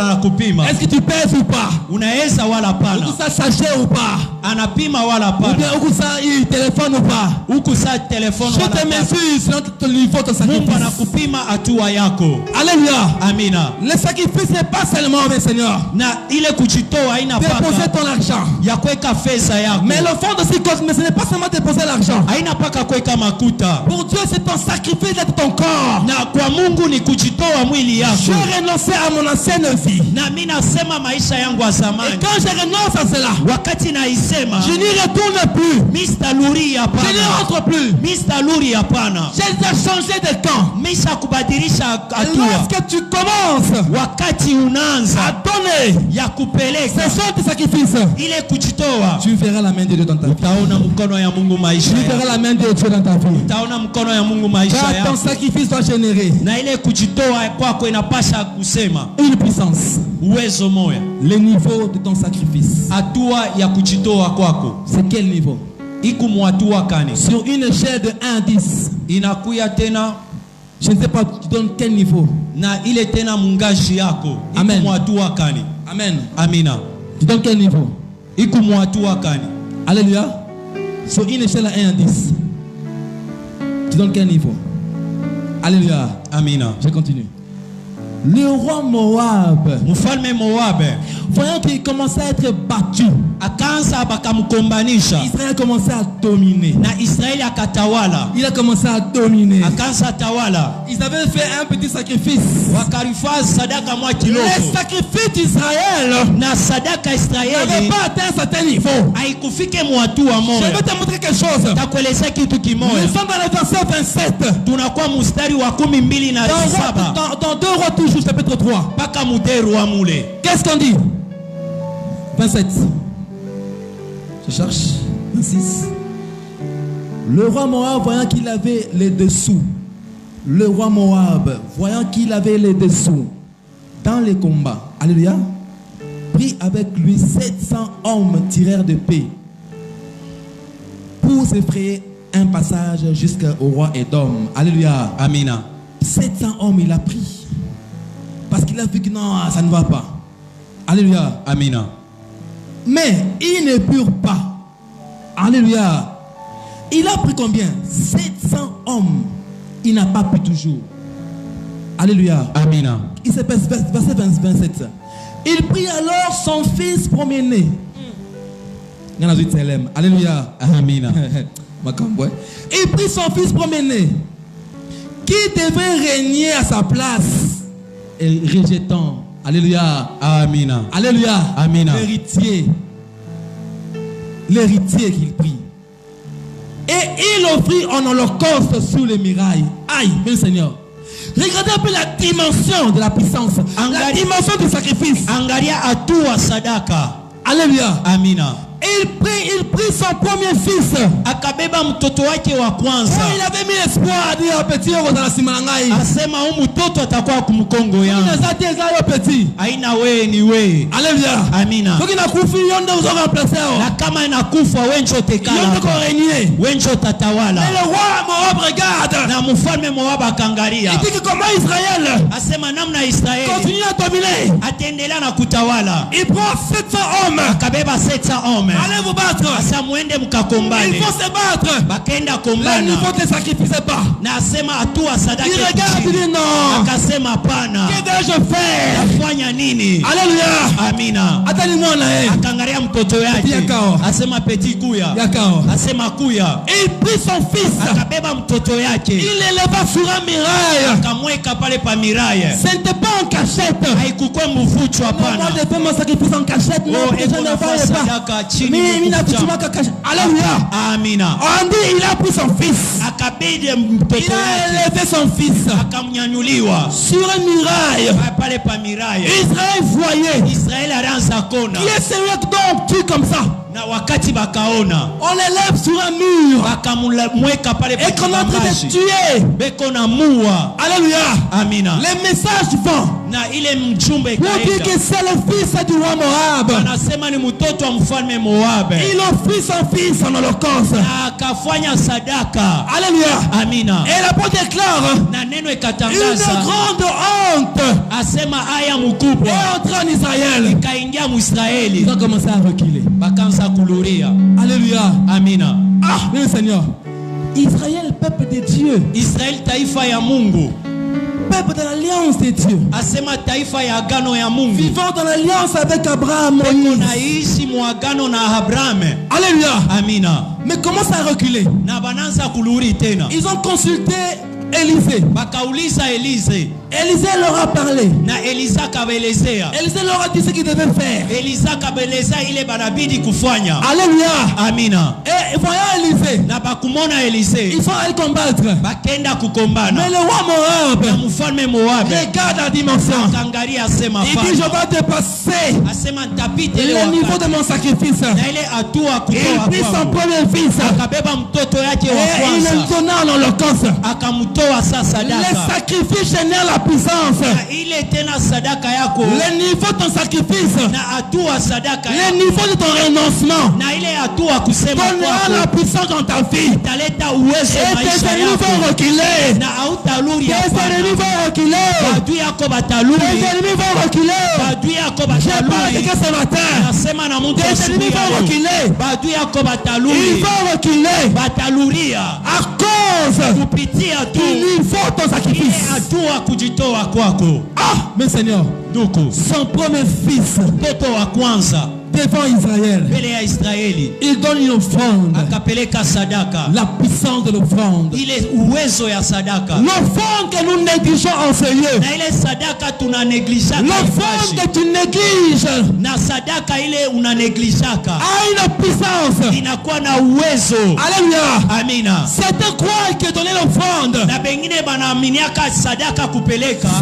na kupima. Est-ce que tu pèses ou pas? Unaweza wala Ou pana, ça sachet ou pas? anapima wala Ou bien pana, ou ça il téléphone ou pas? huku sa telefoni Je wala te pana. mesure selon ton niveau, ton Mungu sacrifice. anakupima hatua yako. Alléluia. Amina. Le sacrifice n'est pas seulement, mes Seigneur, Na ile kujitoa haina déposer paka ton argent. ya kuweka fedha yako, Mais le fond de ce cause, mais ce n'est pas seulement déposer l'argent. haina paka kuweka makuta. Pour Dieu, c'est ton sacrifice d'être ton corps. Na kwa Mungu ni kujitoa mwili Je yako. renonçais à mon ancienne vie. Na mimi nasema maisha yangu ya Et zamani, quand je renonce à cela, wakati naisema je n'y retourne plus. Mr. Luri Je n'y hapana, rentre plus. Mr. Luri hapana, J'ai changé de camp. misha kubadilisha hatua. Lorsque tu commences Wakati à unaanza donner, ya kupeleka ce sont tes sacrifices. ile kujitoa, Tu verras la main de Dieu dans ta vie. utaona mkono ya Mungu maisha Tu yako. verras la main de Dieu dans ta vie. Utaona mkono ya Mungu maisha Car ton yako. sacrifice doit générer Na ile kujitoa kwako inapasha kusema une puissance. uwezo moya. Le niveau de ton sacrifice. Hatua ya kujitoa kwako C'est quel niveau? iku mwatua kani? Sur une échelle de 1 à 10. Inakuya tena Je ne sais pas, tu donnes quel niveau? na ile tena mungaji yako Amen. iku mwatua kani? Amen. Amina. Tu donnes quel niveau? Iku mwatua kani? Alléluia. Sur une échelle à 1 à 10. Tu donnes quel niveau? Alléluia. Amina. Je continue. Le roi Moab, Mfalme Moab voyant qu'il commençait à être battu, akaanza bakamkombanisha Israël commençait à dominer. na Israeli akatawala, Il a commencé à dominer. akaanza tawala, Ils avaient fait un petit sacrifice. wakarifaa sadaka mwa Les kiloko sacrifices d'Israël na sadaka n'avaient Israeli pas atteint un certain niveau. haikufike mwatu wa Je moyo. vais te montrer quelque chose. Takuelezea kitu Nous kimoja, sommes dans le verset 27. tunakuwa mustari wa 12 na saba Dans 2 rois toujours, chapitre 3. mpaka muteru wa mule. Qu'est-ce qu'on dit? 27. Je cherche. 26. Le roi Moab, voyant qu'il avait les dessous. Le roi Moab, voyant qu'il avait les dessous dans les combats. Alléluia. Prit avec lui 700 hommes tireurs de paix pour s'effrayer un passage jusqu'au roi Édom. Alléluia. Amina. 700 hommes il a pris. Parce qu'il a vu que non, ça ne va pas. Alléluia. Amina. Mais ils ne purent pas. Alléluia. Il a pris combien? 700 hommes. Il n'a pas pu toujours. Alléluia. Amina. Il se passe verset 27. Il prit alors son fils premier-né. Alléluia. Amina. Il prit son fils premier-né qui devait régner à sa place et rejetant. Alléluia. Amina. Alléluia. Amina. L'héritier. L'héritier qu'il prit. Et il offrit en holocauste sous les murailles. Aïe, bien Seigneur. Regardez un peu la dimension de la puissance. La dimension du sacrifice. Angalia atua sadaka. Alléluia. Amina. Il prit son premier fils. Akabeba mtoto wake wa kwanza. Il avait mis espoir à dire petit dans la simangai. Asema huyu mtoto atakuwa kumkongo yangu. Petit. Aina wewe ni wewe. Alléluia. Amina. Na kama inakufa wewe ndio utekala. Wewe ndio utatawala. Et le roi Moab regarde. Na mfalme Moab akaangalia. Il dit que comment Israël asema namna Israeli continue à dominer. Ataendelea na kutawala. Il prend 700 hommes. Akabeba 700 hommes. Allez vous battre. Asa muende mkakombane. Il faut se battre. Bakenda kombana. Le niveau de sacrifice pas. Na asema atua sadaka. Il regarde, il dit non. Akasema pana. Que dois-je faire? Nafanya nini? Alléluia. Amina. Atani mwana yeye. Akangalia mtoto yake. Asema petit kuya. Yakao. Asema kuya. Il prit son fils. Akabeba mtoto yake. Il l'éleva sur un mirail. Akamweka pale pa miraille. Ce n'était pas en cachette. Haikuwa mvucho hapana. Moi je fais mon sacrifice en cachette. Non, je ne vais pas. Alléluia. Amina. On dit il a pris son fils. Akabidi mtoto Il a élevé son fils. Akamnyanyuliwa. Sur un mirail. Pale pa miraille. Israël voyait. Israël alianza kona. Qui est celui donc tue comme ça? Na wakati bakaona. On l'élève sur un mur. Bakamweka pale pa. Et qu'on est en train de tuer. Beko na muwa. Alléluia. Amina. Les messages vont. Na ile mjumbe kaenda. Pour dire que c'est le fils du roi Moab. Anasema ni mtoto wa mfalme Moab. Il offrit son fils en holocauste. Akafanya sadaka. Alléluia. Amina. Et la parole déclare. Na neno ikatangaza. Une grande honte. Asema aya mkubwa. Et entré en Israël. Ikaingia Mwisraeli. Ils ont commencé à reculer. Bakanza kuluria. Alléluia. Amina. Ah, oui Seigneur. Israël, peuple de Dieu. Israël taifa ya Mungu. Peuple de l'alliance de Dieu. Asema taifa ya agano ya Mungu. Vivant dans l'alliance avec Abraham, Moïse. Naishi muagano na Abraham. Alléluia. Amina. Mais comment ça a reculé? Na bananza kuluri tena. Ils ont consulté Élisée. Bakauliza Élisée. Élisée leur a parlé. Na Elisa kabelezea. Élisée leur a dit ce qu'ils devaient faire. Elisa kabelezea ile banabidi kufanya. Alléluia. Amina. Et voyant Élisée. Na bakumona Élisée. Ils sont allés combattre. Bakenda kukombana. Mais le roi Moab. Na mfalme Moab. Regarde la dimension. Kangaria asema il dit je vais dépasser. Asema ntapite le niveau de mon sacrifice. Na ile hatua kutoa. Il prit son premier fils. Akabeba mtoto yake wa kwanza. Et il le donna en holocauste. Akamtoa sasa sadaka. Le sacrifice génère la puissance. Ile tena sadaka yako. Le niveau de ton sacrifice. Na hatua sadaka yako. Le niveau de ton renoncement. Na ile hatua kusema kwako. Donnera la puissance dans ta vie. Taleta uwezo maisha yako. Et tes ennemis vont reculer. Na hautaluri hapa. Tes ennemis vont reculer. Badui yako bataluri. Tes ennemis vont reculer. Badui yako quelqu'un ce matin. Tes ennemis vont reculer. Ils vont reculer. À cause qu'il faut ton sacrifice. Ah, mais Seigneur, son premier fils devant Israël, il donne une offrande. La puissance de l'offrande. L'offrande que nous négligeons en ce lieu. L'offrande que tu négliges a une puissance. Alléluia. Certains croient que donner l'offrande,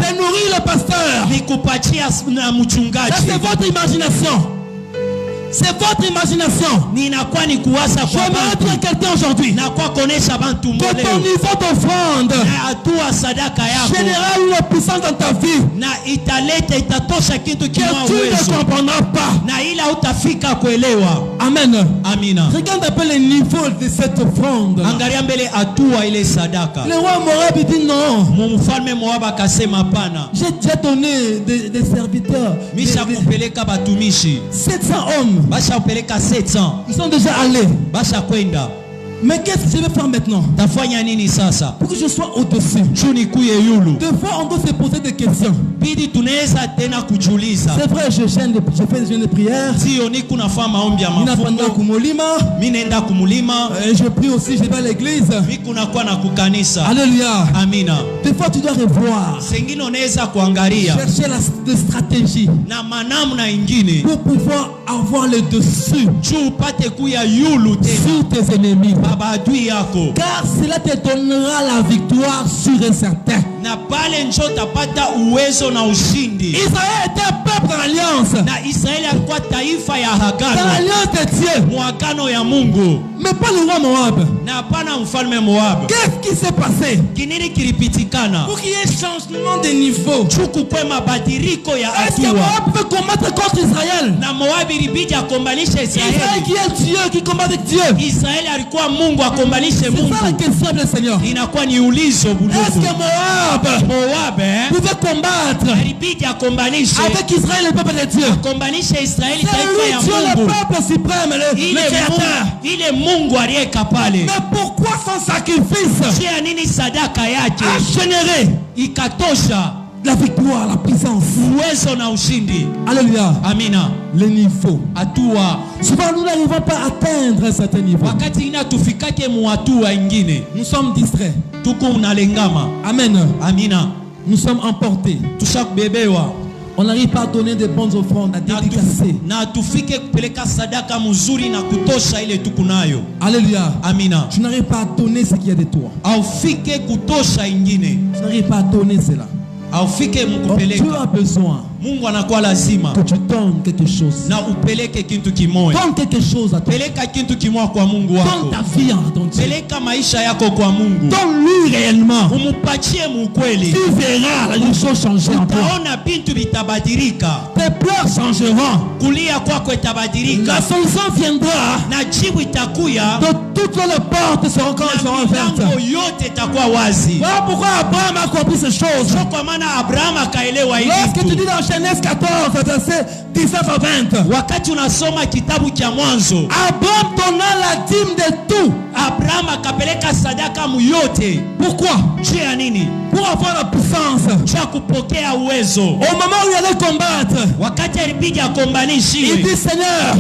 c'est nourrir le pasteur. Ça, c'est votre imagination. C'est votre imagination. Je vais dire quelqu'un aujourd'hui que ton niveau d'offrande générera une puissance dans ta vie que tu ne comprendras pas. Amen. Regarde un peu le niveau de cette offrande. Le roi Moab dit non. J'ai déjà donné des serviteurs, 700 hommes. Ils sont déjà allés. Mais qu'est-ce que je vais faire maintenant? Pour que je sois au-dessus. Des fois, on doit se poser des questions. C'est vrai, je fais des jeûnes de prière. Je prie aussi, je vais à l'église. Alléluia. Des fois, tu dois revoir. Chercher des stratégies pour pouvoir avoir le dessus sur tes ennemis. Car cela te donnera la victoire sûre et certaine. Israël était un peuple dans l'alliance. Dans l'alliance de Dieu. Mais pas le roi Moab. Qu'est-ce qui s'est passé pour qu'il y ait changement de niveau? Est-ce que Moab peut combattre contre Israël? Israël qui est Dieu, qui combat avec Dieu. C'est ça la question du Seigneur. Est-ce que Moab pouvait combattre avec Israël le peuple de Dieu? C'est lui Dieu, le peuple suprême, le Créateur. Mais pourquoi son sacrifice a généré la victoire, la puissance? Alléluia. Amina. Le niveau. Souvent nous n'arrivons pas à atteindre un certain niveau. Nous sommes distraits. Amen. Amina. Nous sommes emportés. On n'arrive pas à donner de bonnes offrandes, à dédicacer. Alléluia. Amina. Tu n'arrives pas à donner ce qu'il y a de toi. Tu n'arrives pas à donner cela. Donc, tu as besoin que tu donnes quelque chose. Donne quelque chose à toi. Donne ta vie à ton Dieu. Donne-lui réellement. Tu verras les choses changer en toi. Tes pleurs changeront. La solution viendra. De toutes les portes seront ouvertes. Voilà pourquoi Abraham a compris ces choses. Lorsque tu dis dans Genèse 14, verset 19 à 20, Abraham donna la dîme de tout. Pourquoi? Pour avoir la puissance. Au moment où il allait combattre, il dit Seigneur,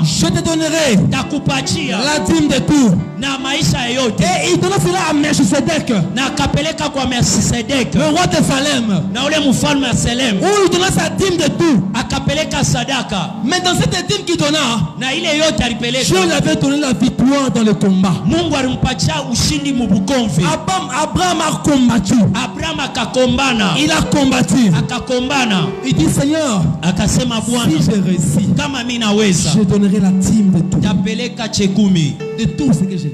je te donnerai la dîme de tout. Et il donna cela à Melchisedec, le roi de Salem, où il donna sa dîme de tout. Mais dans cette dîme qu'il donna, Dieu lui avait donné la victoire dans le combat. Abraham a combattu. Il a combattu. Il dit Seigneur, si j'ai réussi, je donnerai la dîme de tout. De tout ce que j'ai.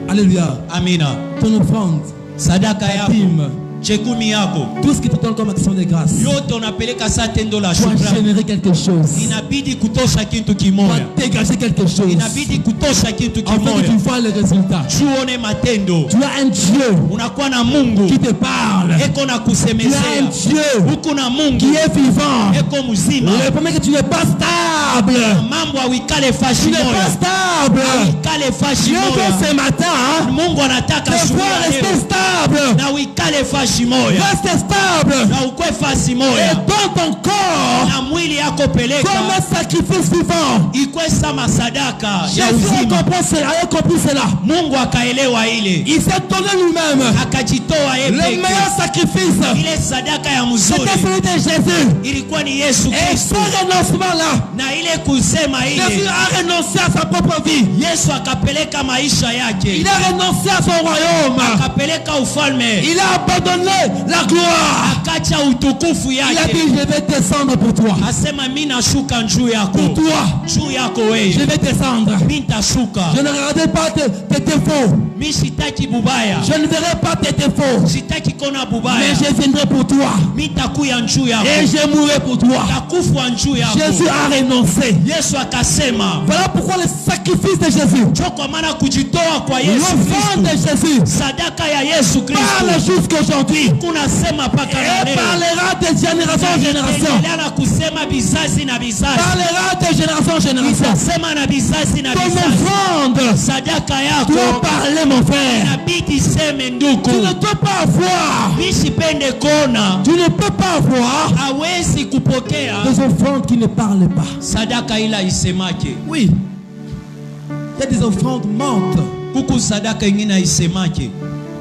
Alléluia. Amina. Ton offrande, sadaka ta yako, dîme, chekumi yako tout ce qui te donne comme action de grâce yote unapeleka saa tendo la doit shukrani. générer quelque chose, Inabidi kutosha kitu doit kimoya, dégager quelque chose, inabidi kutosha kitu afin que tu kimoya, vois le résultat. tuone matendo. Tu as un Dieu Unakuwa na Mungu qui te parle, eko na tu as un kusemezea, Dieu huku na Mungu qui est vivant. eko mzima. Le premier que tu n'es pas stable, Mambo awikale tu fashi n'es pas moya, stable. awikale fashi Dieu veut moya. ce matin Mungu anataka te shuhuda faire rester leo stable, na uikale fashi moya reste stable na ukwe fasi et moya donne ton corps na mwili yako comme peleka un sacrifice vivant. ikwe sama sadaka ya Jésus a uzima. compris cela. Mungu akaelewa ile, Il s'est donné lui-même akajitoa yeye le peke. meilleur sacrifice. Ile sadaka ya C'était mzuri celui de Jésus. ilikuwa ni Yesu Et Kristo, ce renoncement-là, na ile kusema Jésus ile a renoncé à sa propre vie. Yesu akapeleka maisha Il yake, a renoncé à son royaume. akapeleka ufalme, Il a abandonné la gloire. akacha utukufu Il a yake, dit, je vais descendre pour toi. asema mimi nashuka juu Pour yako, toi, juu yako je wewe vais descendre. mimi nitashuka. Je ne regarderai pas tes défauts. Mimi sitaki bubaya, Je ne verrai pas tes défauts. sitaki kona Mais bubaya, je viendrai pour toi. mimi nitakuya juu Et yako, je mourrai pour toi. nitakufa juu Jésus yako. a renoncé. Yesu akasema, Voilà pourquoi le sacrifice de Jésus, cho kwa maana kujitoa kwa Yesu l'offrande de Kristo, Jésus, sadaka ya Yesu parle Kristo jusqu'aujourd'hui. kunasema paka na Et leo, parlera de génération en génération. endelea na kusema bizazi na bizazi, Parlera de génération en génération. sema na bizazi na Ton bizazi. offrande Sadaka doit yako parler, mon frère. inabidi seme ndugu, Tu ne peux pas avoir, mimi sipende kona, tu ne peux pas avoir hawezi kupokea des offrandes qui ne parlent pas. sadaka ila isemake. Oui, il y a des offrandes mortes. Kuku sadaka ingine isemake,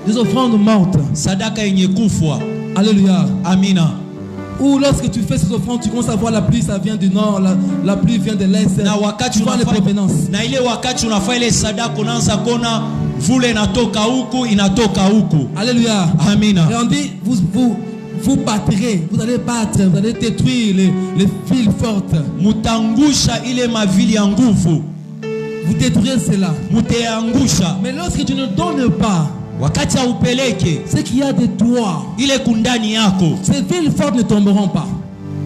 Des offrandes mortes. sadaka yenye kufwa. Alléluia. Amina. Ou lorsque tu fais ces offrandes, tu commences à voir la pluie, ça vient du nord, la pluie vient de l'est. Na wakati Tu vois les provenances. na ile wakati unafanya ile sadaka unaanza kona vule inatoka huku inatoka huku. Alléluia. Amina. Et on dit, vous battrez, vous allez battre, vous allez détruire les villes fortes. Mutangusha ile mavili ya nguvu, Vous détruirez cela. muteangusha. Mais lorsque tu ne donnes pas Wakati haupeleke ce qu'il y a de toi, ile kundani yako, ces villes fortes ne tomberont pas.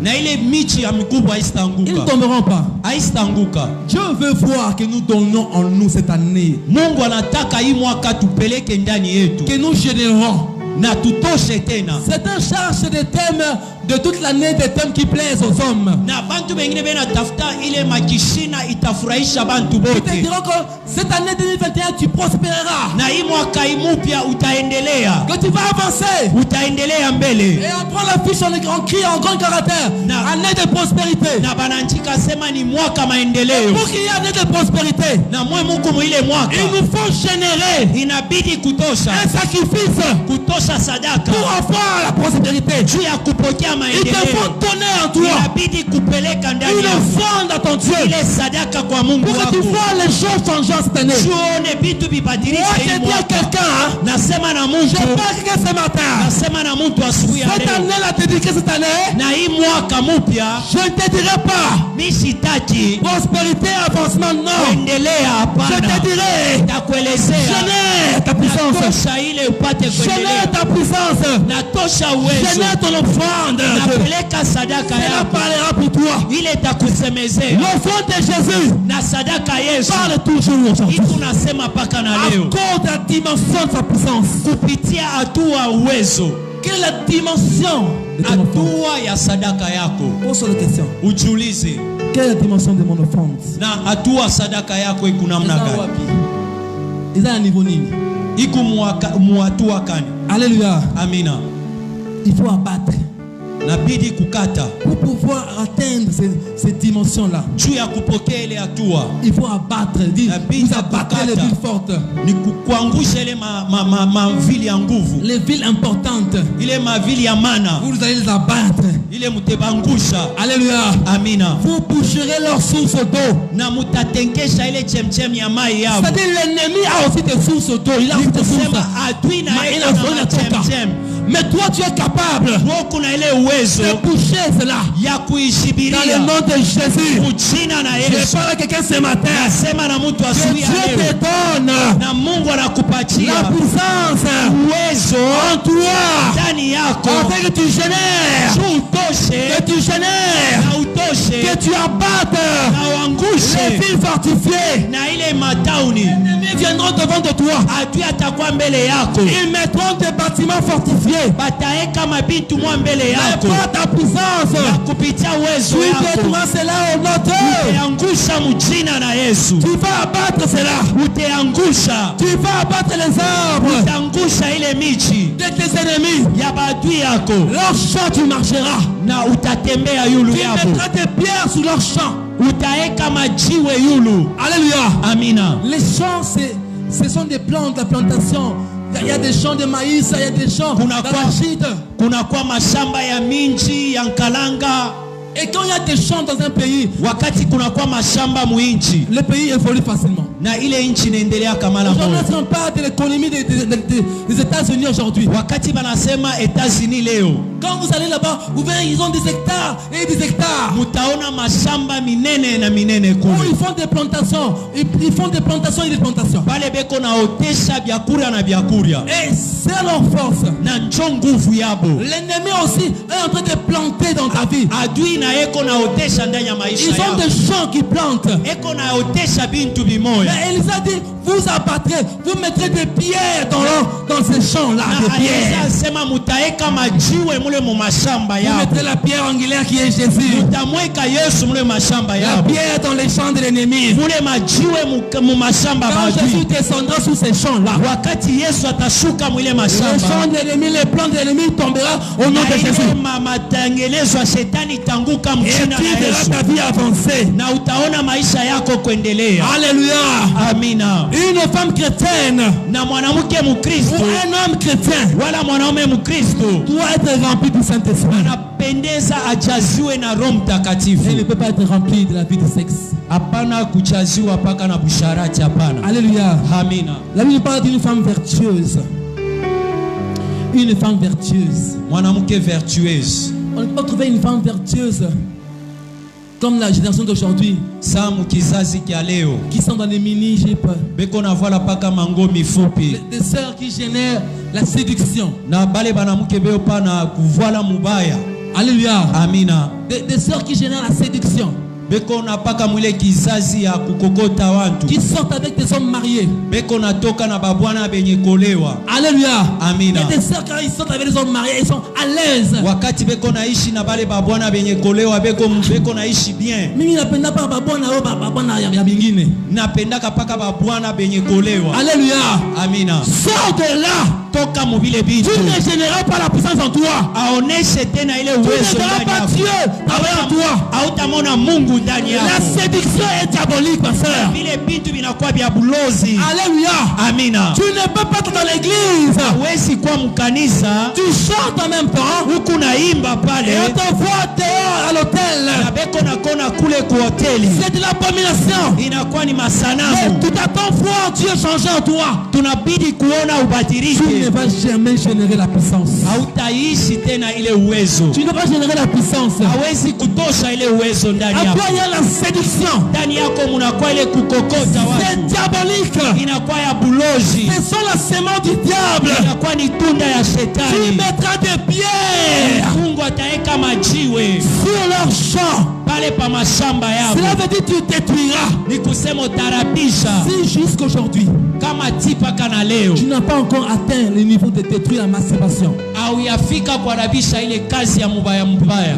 na ile michi ya mikubwa Ils ne haitaanguka, tomberont pas. haitaanguka. Dieu veut voir que nous donnons en nous cette année, Mungu anataka hii mwaka tupeleke ndani yetu que nous générons. na tutoshe tena. Certains cherchent des thèmes de toute l'année, des thèmes qui plaisent aux hommes. Na bantu bengine bena tafuta ile makishina itafurahisha bantu Ils te bote, diront que cette année 2021, tu prospéreras, na hii mwaka mupya utaendelea, que tu vas avancer. utaendelea mbele. Et on prend l'affiche, on crie en grand caractère, Na- année de prospérité. Na bananchika sema ni mwaka maendeleo, Pour qu'il y ait année de prospérité, na mwe muku ile mwaka il nous faut générer inabidi kutosha un sacrifice kutosha sadaka pour avoir la prospérité. juu ya kupokea Il te faut maendeleo, donner en toi inabidi kupeleka ndani une yako offrande à ton Dieu ile sadaka kwa Mungu pour que tu wako, vois les choses changer cette année. tuone vitu Moi, vibadilike je hii dis à mwaka. quelqu'un, hein, Nasema na je mtu, parle que ce matin, nasema na mtu asubuhi ya cette leo, année, la dédiée cette année, na hii mwaka mpya je ne te dirai pas mimi sitaki prospérité, avancement, non. kuendelea, Je hapana. te dirai, Nitakuelezea génère ta puissance, natosha ile upate génère kuendelea, ta puissance, natosha uwezo, génère ton offrande. napeleka sadaka Cela yako parlera pour toi. ile itakusemezea, L'offrande de Jésus na sadaka Yesu parle toujours aujourd'hui. iko nasema paka na À leo cause de la dimension de sa puissance. kupitia hatua uwezo, Quelle est la dimension de ton offrande? hatua ya sadaka yako. Pose la question. Ujiulize, Quelle est la dimension de mon offrande? na hatua sadaka yako iko namna gani? Ils ont un niveau nini? Iko muhatua kani? Alléluia. Amina. Il faut abattre Nabidi kukata pour pouvoir atteindre ces dimensions-là. juu ya kupokea ile hatua, Il faut abattre. Dit, Inabidi vous abattez les kukata. villes fortes, ni kuangusha ile mavili ya nguvu, les villes importantes. ile mavili ya mana, Vous allez les abattre. ile mutebangusha. Alléluia. Amina. Vous boucherez leurs sources d'eau. Na mutatenkesha ile chemchem ya mai yao. C'est-à-dire l'ennemi a aussi des sources d'eau. Il a aussi des sources. Kusema adui na Ma yeye ina na zona toka. chemchem, Mais toi, tu es capable de boucher cela. Dans le nom de Jésus. Je parle à quelqu'un ce matin. Que Dieu te donne la puissance en toi. Afin que tu génères. Que tu génères. Que tu abattes les villes fortifiées. Les ennemis viendront devant de toi. Ils mettront des bâtiments fortifiés. Mais par ta puissance, tu détruiras cela au nom de Jésus. Tu vas abattre cela. Tu vas abattre les arbres de tes ennemis. Leur champ tu marcheras. Tu mettras des pierres sur leur champ. Alléluia. Amina. Les champs, ce sont des plantes, la plantation. Il y a des champs de maïs, il y a des champs d'arachide. Et quand il y a des champs dans un pays, le pays évolue facilement. Aujourd'hui, on parle de l'économie des États-Unis aujourd'hui. Quand vous allez là-bas, vous verrez, ils ont des hectares et des hectares. Où ils font des plantations. Ils font des plantations et des plantations. Et c'est leur force. L'ennemi aussi est en train de planter dans ta vie. Ils ont des champs qui plantent. Mais Élisée a dit, vous abattrez, vous mettrez des pierres dans ces champs-là. Vous mettrez la pierre angulaire qui est Jésus. La pierre dans les champs de l'ennemi. Quand Jésus descendra sous ces champs-là, les champs de l'ennemi, les plans de l'ennemi tombera au nom de Jésus. Et tu verras ta vie avancer. Alléluia. Amina. Une femme chrétienne ou un homme chrétien doit être rempli du Saint-Esprit. Il ne peut pas être rempli de la vie de sexe. Alléluia. Amina. La Bible parle d'une femme vertueuse. Une femme vertueuse. On ne peut pas trouver une femme vertueuse comme la génération d'aujourd'hui, qui sont dans les mini-jupes, des sœurs qui génèrent la séduction. Alléluia. Amina. Des sœurs qui génèrent la séduction, qui sortent avec des hommes mariés. Alléluia. Amina. Et des sœurs, quand ils sortent avec des hommes mariés, ils sont à l'aise. Alléluia. Amina. Sors de là. Tu ne généreras pas la puissance en toi. Tu ne verras pas Dieu en toi. La séduction est diabolique, ma soeur. Alléluia. Amina. Tu ne peux pas être dans l'église. Tu chantes en même temps. Et on te voit dehors à l'hôtel. C'est de l'abomination. Mais tu t'attends voir Dieu changer en toi. Tu ne vas jamais générer la puissance. Tu ne vas pas générer la puissance. À toi il y a la séduction. C'est diabolique. Ce sont la sémence du diable. Tu mettras des pierres sur leur champ. Cela veut dire que tu détruiras. Si jusqu'aujourd'hui tu n'as pas encore atteint le niveau de détruire la masturbation.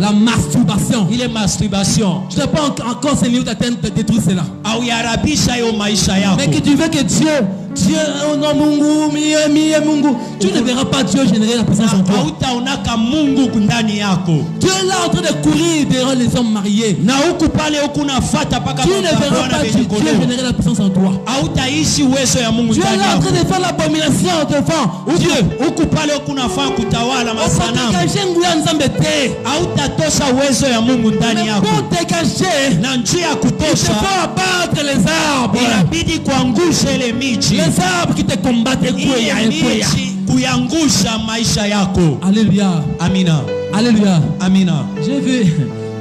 La masturbation. Tu n'as pas encore ce niveau d'atteindre de détruire cela. Mais que tu veux que Dieu, oh non, Mungu, tu ne verras pas Dieu générer la puissance en toi. Dieu est là en train de courir derrière les hommes mariés. Tu ne verras pas Dieu générer la puissance en toi. Dieu est là en train de faire l'abomination devant Dieu. Mais pour dégager, il faut abattre les arbres. Les arbres qui te combattent. kuyangusha maisha yako. Alléluia. Amina. Alléluia. Amina. J'ai vu,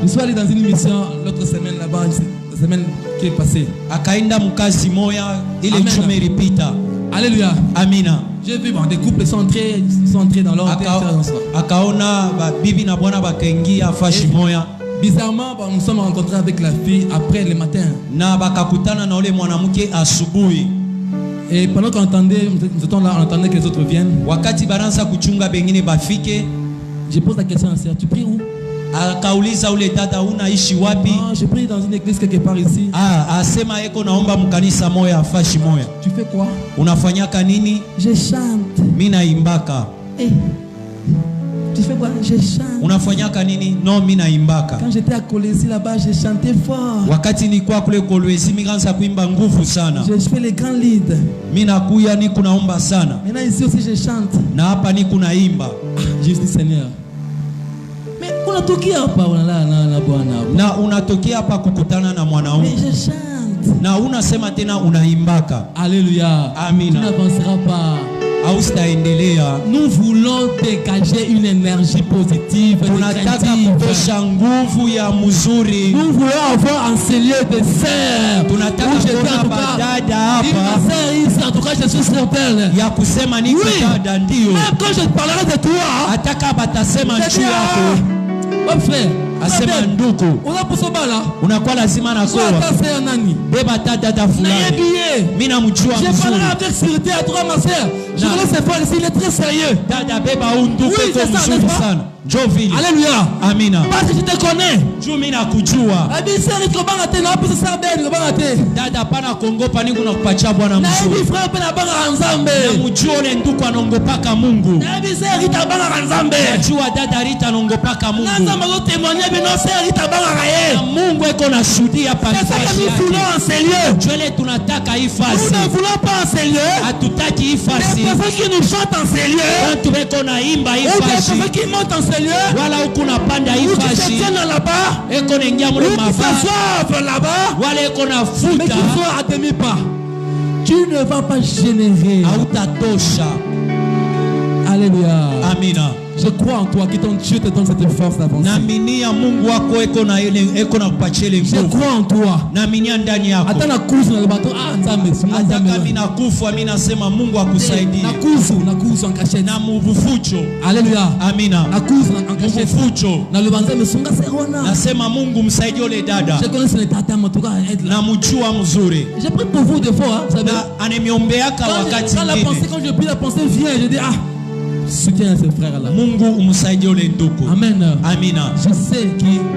je suis allé dans une mission l'autre semaine là-bas, la semaine qui est passée. Akaenda mkazi moya ile Amen. juma ilipita. Alléluia. Amina. J'ai vu, bon, des couples sont entrés dans leur Akaona bibi na bwana bakaingia fashi moya. Bizarrement, bon, nous sommes rencontrés avec la fille après le matin. Na bakakutana na ule mwanamke asubuhi. Et pendant qu'on entendait, nous étions là, on entendait que les autres viennent. Wakati baranza kuchunga bengine bafike, je pose la question à la sœur, tu pries où? Akauliza ule dada unaishi wapi? Ah, je prie dans une église quelque part ici. Ah, asema eko naomba mkanisa moya fashi moya. Tu fais quoi? Unafanyaka nini? Je chante. Mimi naimbaka. Eh. Tu fais quoi? Je chante. Unafanyaka nini? No, mimi naimbaka. Quand j'étais à Kolwezi là-bas, j'ai chanté fort. Wakati nilikuwa kule Kolwezi nikaanza kuimba nguvu sana. Je fais les grands leads. Mimi nakuya ni kunaomba sana. Maintenant ici aussi je chante. Na hapa ni kunaimba. Ah, je dis Seigneur. Mais unatokea hapa na bwana. Na unatokea hapa kukutana na mwanaume. Mais je chante. Na unasema tena unaimbaka. Alléluia. Amina. Tu n'avanceras pas. Nous voulons dégager une énergie positive. Nous voulons avoir un Seigneur de sœurs. En tout cas, je suis sur terre. Oui. Même quand je parlerai de toi, mon frère, asema nduku unakuwa lazima na kwa beba dada fulani mimi namjua mzuri. Je parle avec sûreté à toi ma sœur. Je veux laisser faire ici, il est très sérieux. Dada beba unduku kwa mzuri sana. Jovili. Alléluia. Amina. Parce que je te connais. Mimi nakujua. Abisari kobanga te na pesa sabeni kobanga te. Dada pana kongopa ningu nakupatia Bwana mzuri. Na hivi frère pena banga nzambe. Namjua ule nduku anongopaka Mungu. Na abisari tabanga nzambe. Najua dada Rita anongopaka Mungu. Na nzambe go témoigner bino sœur tabanga kaye. Na Mungu eko na shuhudia pale. Nous voulons un Seigneur. Jwele tunataka hii fasi. Nous ne voulons pas un Seigneur. Hatutaki hii fasi. Les personnes qui nous chantent en Seigneur. Watu weko na imba hii fasi. Les personnes qui montent en Seigneur. Wala ukuna panda hii fasi. fasi. Qui se là-bas. Eko nengia mule mava. Là-bas. Wala eko na futa. Mais qui sont à demi-pas. Tu ne vas pas générer. Hautatosha. Alléluia. Amina. Je crois en toi, que ton Dieu te donne cette force d'avancer. Je crois en toi. Attends la course dans le bateau. Ah, nzambe. Nakuzu en cachette. Alléluia. Amina. Nakuzu en cachette. Na le banzambe sunga serwana. Nasema Mungu msaidie ole dada. Je connais son état en tout cas aide là. Namjua mzuri. J'ai pris pour vous des fois, vous savez. Anemiombeka wakati mwingine. Quand je prie la pensée vient, je dis ah soutiens ce frère là. Mungu umsaidie ule ndugu. Amen. Amina. Je sais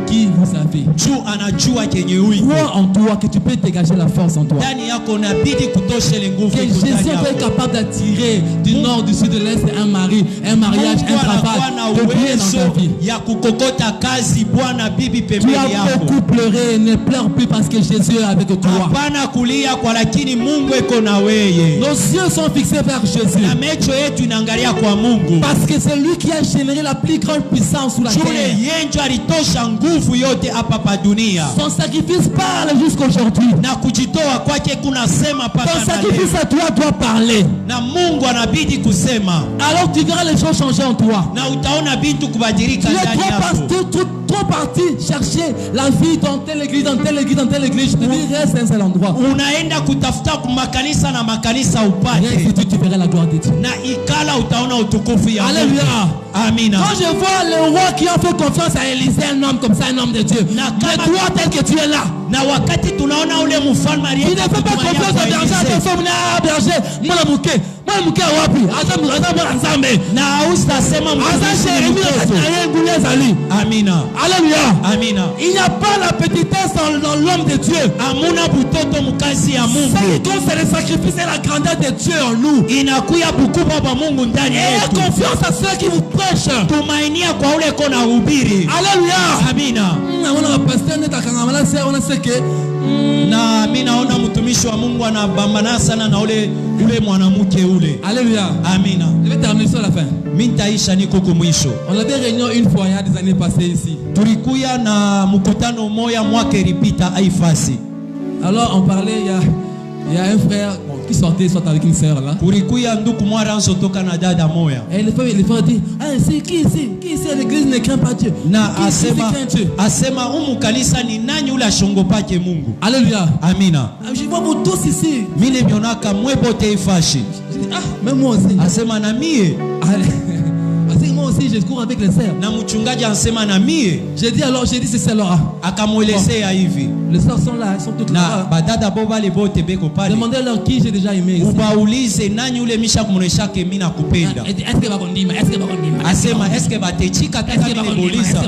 qui vous savez. Juu anajua kenye uiko. Crois en toi que tu peux dégager la force en toi. Ndani yako inabidi kutosha ile nguvu. Que Jésus est capable d'attirer du nord, du sud, de l'est un mari, un mariage, un travail, de bien dans ta vie. Ya kukokota kazi bwana bibi pembeni yako. Tu as beaucoup pleuré, ne pleure plus parce que Jésus est avec toi. Hapana kulia kwa lakini Mungu eko na wewe. Nos yeux sont fixés vers Jésus. Na macho yetu inaangalia kwa Mungu. Parce que c'est lui qui a généré la plus grande puissance sur la terre. Son sacrifice parle jusqu'aujourd'hui. Ton sacrifice à toi doit parler. Alors tu verras les choses changer en toi. Tu es trop parti chercher la vie dans telle église, dans telle église, dans telle église. Je te dis, reste à un seul endroit. Rien, tu verras la gloire de Dieu. Alléluia. Amina. Quand je vois le roi qui a fait confiance à Élisée, un homme comme ça, un homme de Dieu. Mais toi tel que tu es là. Tu ne fais pas confiance à berger, à berger. Moi la bouquet. Moi la bouquet wapi. Amina. Alléluia. Amina. Il n'y a pas la petitesse dans l'homme de Dieu. Ce qui compte, c'est le sacrifice et la grandeur de Dieu en nous. Et confiance à ceux qui vous prêchent. Alléluia. Amina. Na mimi naona mtumishi wa Mungu anabambana sana na ule mwanamke ule. Alléluia. Amina. Je vais terminer sur la fin. Mimi nitaisha niko kumwisho. On avait réunion une fois il y a des années passées ici. Tulikuya na mkutano moya mwaka ilipita haifasi. Alors on parlait il y a un frère qui sortait soit avec une sœur là. Kulikuya nduku mwara nso toka na dada moya. Et le frère dit, ah c'est qui ici à l'église ne craint pas Dieu. Na asema kanisa ni nani ule ashongopake Mungu. Alléluia. Amina. Je vois vous tous ici. Mine mionaka mwebote ifashi. Ah, même moi aussi. Asema na mie. Moi aussi je cours avec les sœurs. Na mchungaji ansema na mie. J'ai dit c'est celle-là. Akamwelezea hivi. Les sœurs sont là, elles sont toutes là. Na badada boba le bote beko pale. Demandez-leur qui j'ai déjà aimé ici. Ubaulize nani ule misha kumresha ke mimi nakupenda. Est-ce que bakondima? Est-ce que bakondima? Asema est-ce que batechika taka nimemuuliza.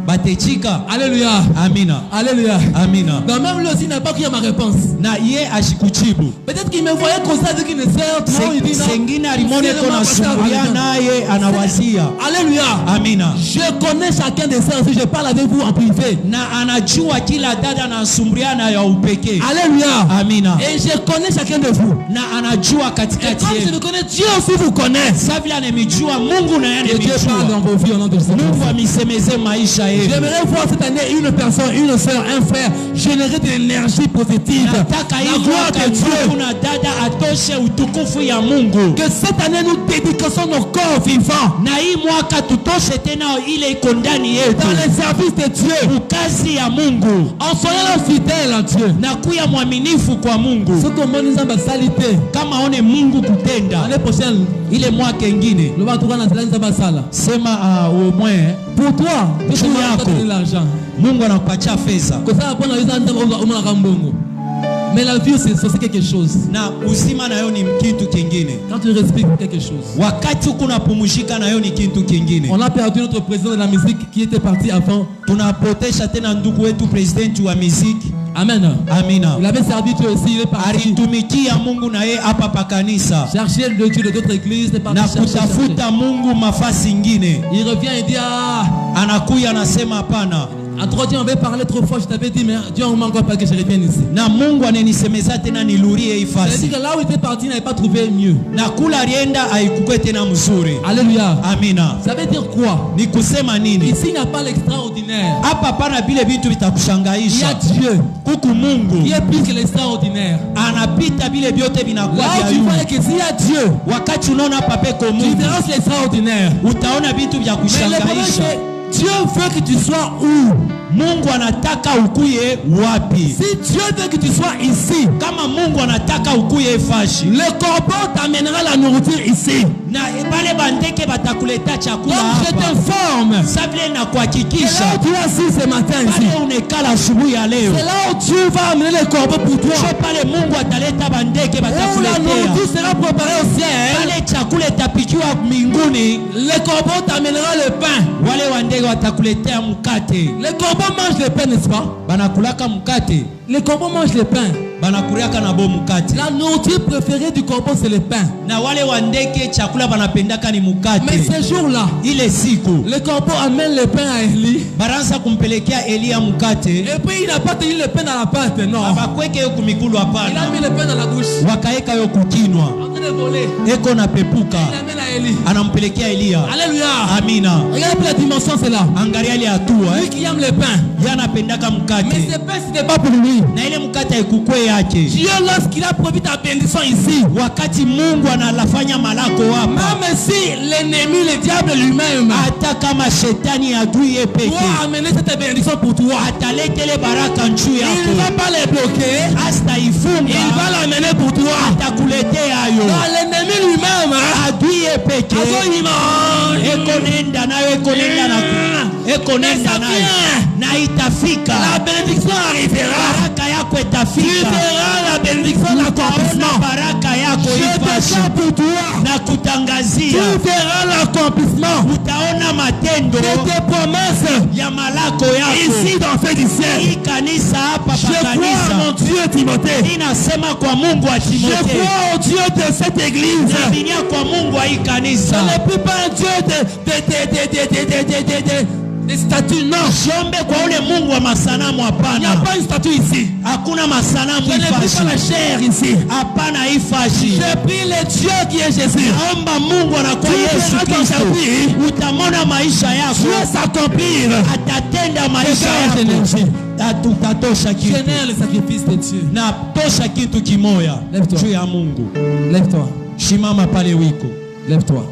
Batechika. Alléluia. Amina. Alléluia. Amina. Donc même lui aussi n'a pas pris ma réponse. Na ye ashikuchibu. Peut-être qu'il me voyait comme ça avec une sœur. Sengine alimone kona sumbulia naye anawazia. Alléluia. Amina. Je connais chacun des sœurs si je parle avec vous en privé. Na anajua kila dada na sumbulia na ya upekee. Alléluia. Amina. Et je connais chacun de vous. Na anajua katikati yenu. Et comme je le connais, Dieu aussi vous connaît. Savila anemijua Mungu na yeye anemijua. Dieu parle dans vos vies au nom de Jésus. Mungu amisemeze maisha yenu. J'aimerais voir cette année une personne, une sœur, un frère générer de l'énergie positive. Nataka la gloire de Dieu. Kuna dada atoshe utukufu ya Mungu. Que cette année nous dédicassons nos corps vivants. Na hii mwaka tutoshe tena ile iko ndani yetu. Dans le service de Dieu. Kazi ya Mungu. En soyant fidèle à Dieu. Na kuya mwaminifu kwa Mungu. Ce que mon nzamba salite. Kama one Mungu kutenda. L'année prochaine ile mwaka ingine. Le batuka na nzamba sala. Sema au moins pour toi, tu yako l'argent. Mungu anakupatia pesa. Kwa sababu bwana yuza nzamba umana mbongo. Mais la vie c'est quelque chose. Na uzima nayo ni kitu kingine. Quand tu respires quelque chose. Wakati kuna pumzika nayo ni kitu kingine. On a perdu notre président de la musique qui était parti avant. Tunapotesha tena ndugu wetu president wa muziki. Amen. Amina. Il avait servi Dieu aussi, il est parti. Alitumikia Mungu na yeye hapa pa kanisa. Chercher le Dieu de d'autres églises, na kutafuta Mungu mafasi ingine. Il revient et dit anakuya anasema hapana. À trop Dieu m'avait parlé trop fort, je t'avais dit mais Dieu on m'envoie pas que je revienne ici. Na Mungu ananisemeza tena nilurie ifasi. C'est-à-dire que là où il était parti, il n'avait pas trouvé mieux. Na kula rienda haikukwe tena mzuri. Alléluia. Amina. Ça veut dire quoi? Ni kusema nini? Ici il n'y a pas l'extraordinaire. Hapa pana vile vitu vitakushangaisha. Il y a Dieu. Kuku Mungu. Qui est plus que l'extraordinaire. Anapita vile vyote vinakuwa vya yeye. Là où tu vois que s'il y a Dieu, wakati unaona hapa peko Mungu. Tu verras l'extraordinaire. Utaona vitu vya kushangaisha. Dieu veut que tu sois où? Mungu anataka ukuye wapi? Si Dieu veut que tu sois ici, kama Mungu anataka ukuye fashi, le corbeau t'amènera la nourriture ici. Na bale bandeke batakuleta chakula hapa. Donc je t'informe. Sabile na kuhakikisha. C'est là où tu es assis ce matin ici. Pale unekala asubuhi ya leo. C'est là où Dieu va amener le corbeau pour toi. Je pale Mungu ataleta bandeke batakuletea. La nourriture sera préparée au ciel. Pale chakula itapikiwa mbinguni. Le corbeau t'amènera le pain. Wale wandege watakuletea mkate. Le corbeau mange le pain, n'est-ce pas? Banakulaka mkate. Le corbeau mange le pain. Banakuriaka na bo mkate. La nourriture préférée du corbeau c'est le pain. Na wale wandeke chakula banapendaka ni mkate. Mais ce jour-là, ile siku, le corbeau amène le pain à Élie. Baranza kumpelekea Elia mkate. Et puis il n'a pas tenu le pain dans la pâte, non. Abakweke yo kumikulu hapana. Il a mis le pain dans la bouche. Wakaeka yo kukinwa. En train de voler. Eko na pepuka. Il amène à Élie. Anampelekea Elia. Alléluia. Amina. Regardez la dimension c'est là. Angalia ile hatua. Lui qui aime le pain. Yana pendaka mkate. Mais ce pain c'était pas pour lui. Na ile mkate haikukwe yake. Dieu lorsqu'il a promis ta bénédiction ici. Wakati Mungu analafanya malako hapa. Même si l'ennemi le diable lui-même. Hata kama shetani adui yeye peke. Doit amener cette bénédiction pour toi. Atalekele baraka njuu yako. Il ne va pas les bloquer. Hasta ifunga. Il va l'amener pour toi. Atakuletea ayo. Dans l'ennemi lui-même. Adui yeye peke. Eko nenda nayo eko nenda na eko nenda nayo. Na itafika. La bénédiction arrivera. Baraka yako itafika. Tu verras la bénédiction l'accomplissement. Baraka yako ifashi. Pour toi. Na kutangazia. Tu verras l'accomplissement. Utaona matendo. De tes promesses. Ya malako yako. Ici dans fait du ciel. Hii kanisa hapa pa kanisa. Je crois en mon Dieu Timothée. Ninasema kwa Mungu wa Timothée. Je crois au Dieu de cette église. Naaminia kwa Mungu wa hii kanisa. Ce n'est plus pas un Dieu Des statues, non. Il n'y a pas une statue ici. Je n'ai pris pas la chair ici. J'ai pris le Dieu qui est Jésus. Tu vas s'accomplir. Génère le sacrifice de Dieu. Lève-toi. Lève-toi. Shimama pale wiko. Lève-toi.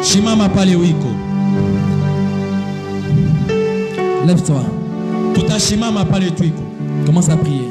Shimama pale wiko. Lève-toi. Tutashimama pale twiko. Commence à prier.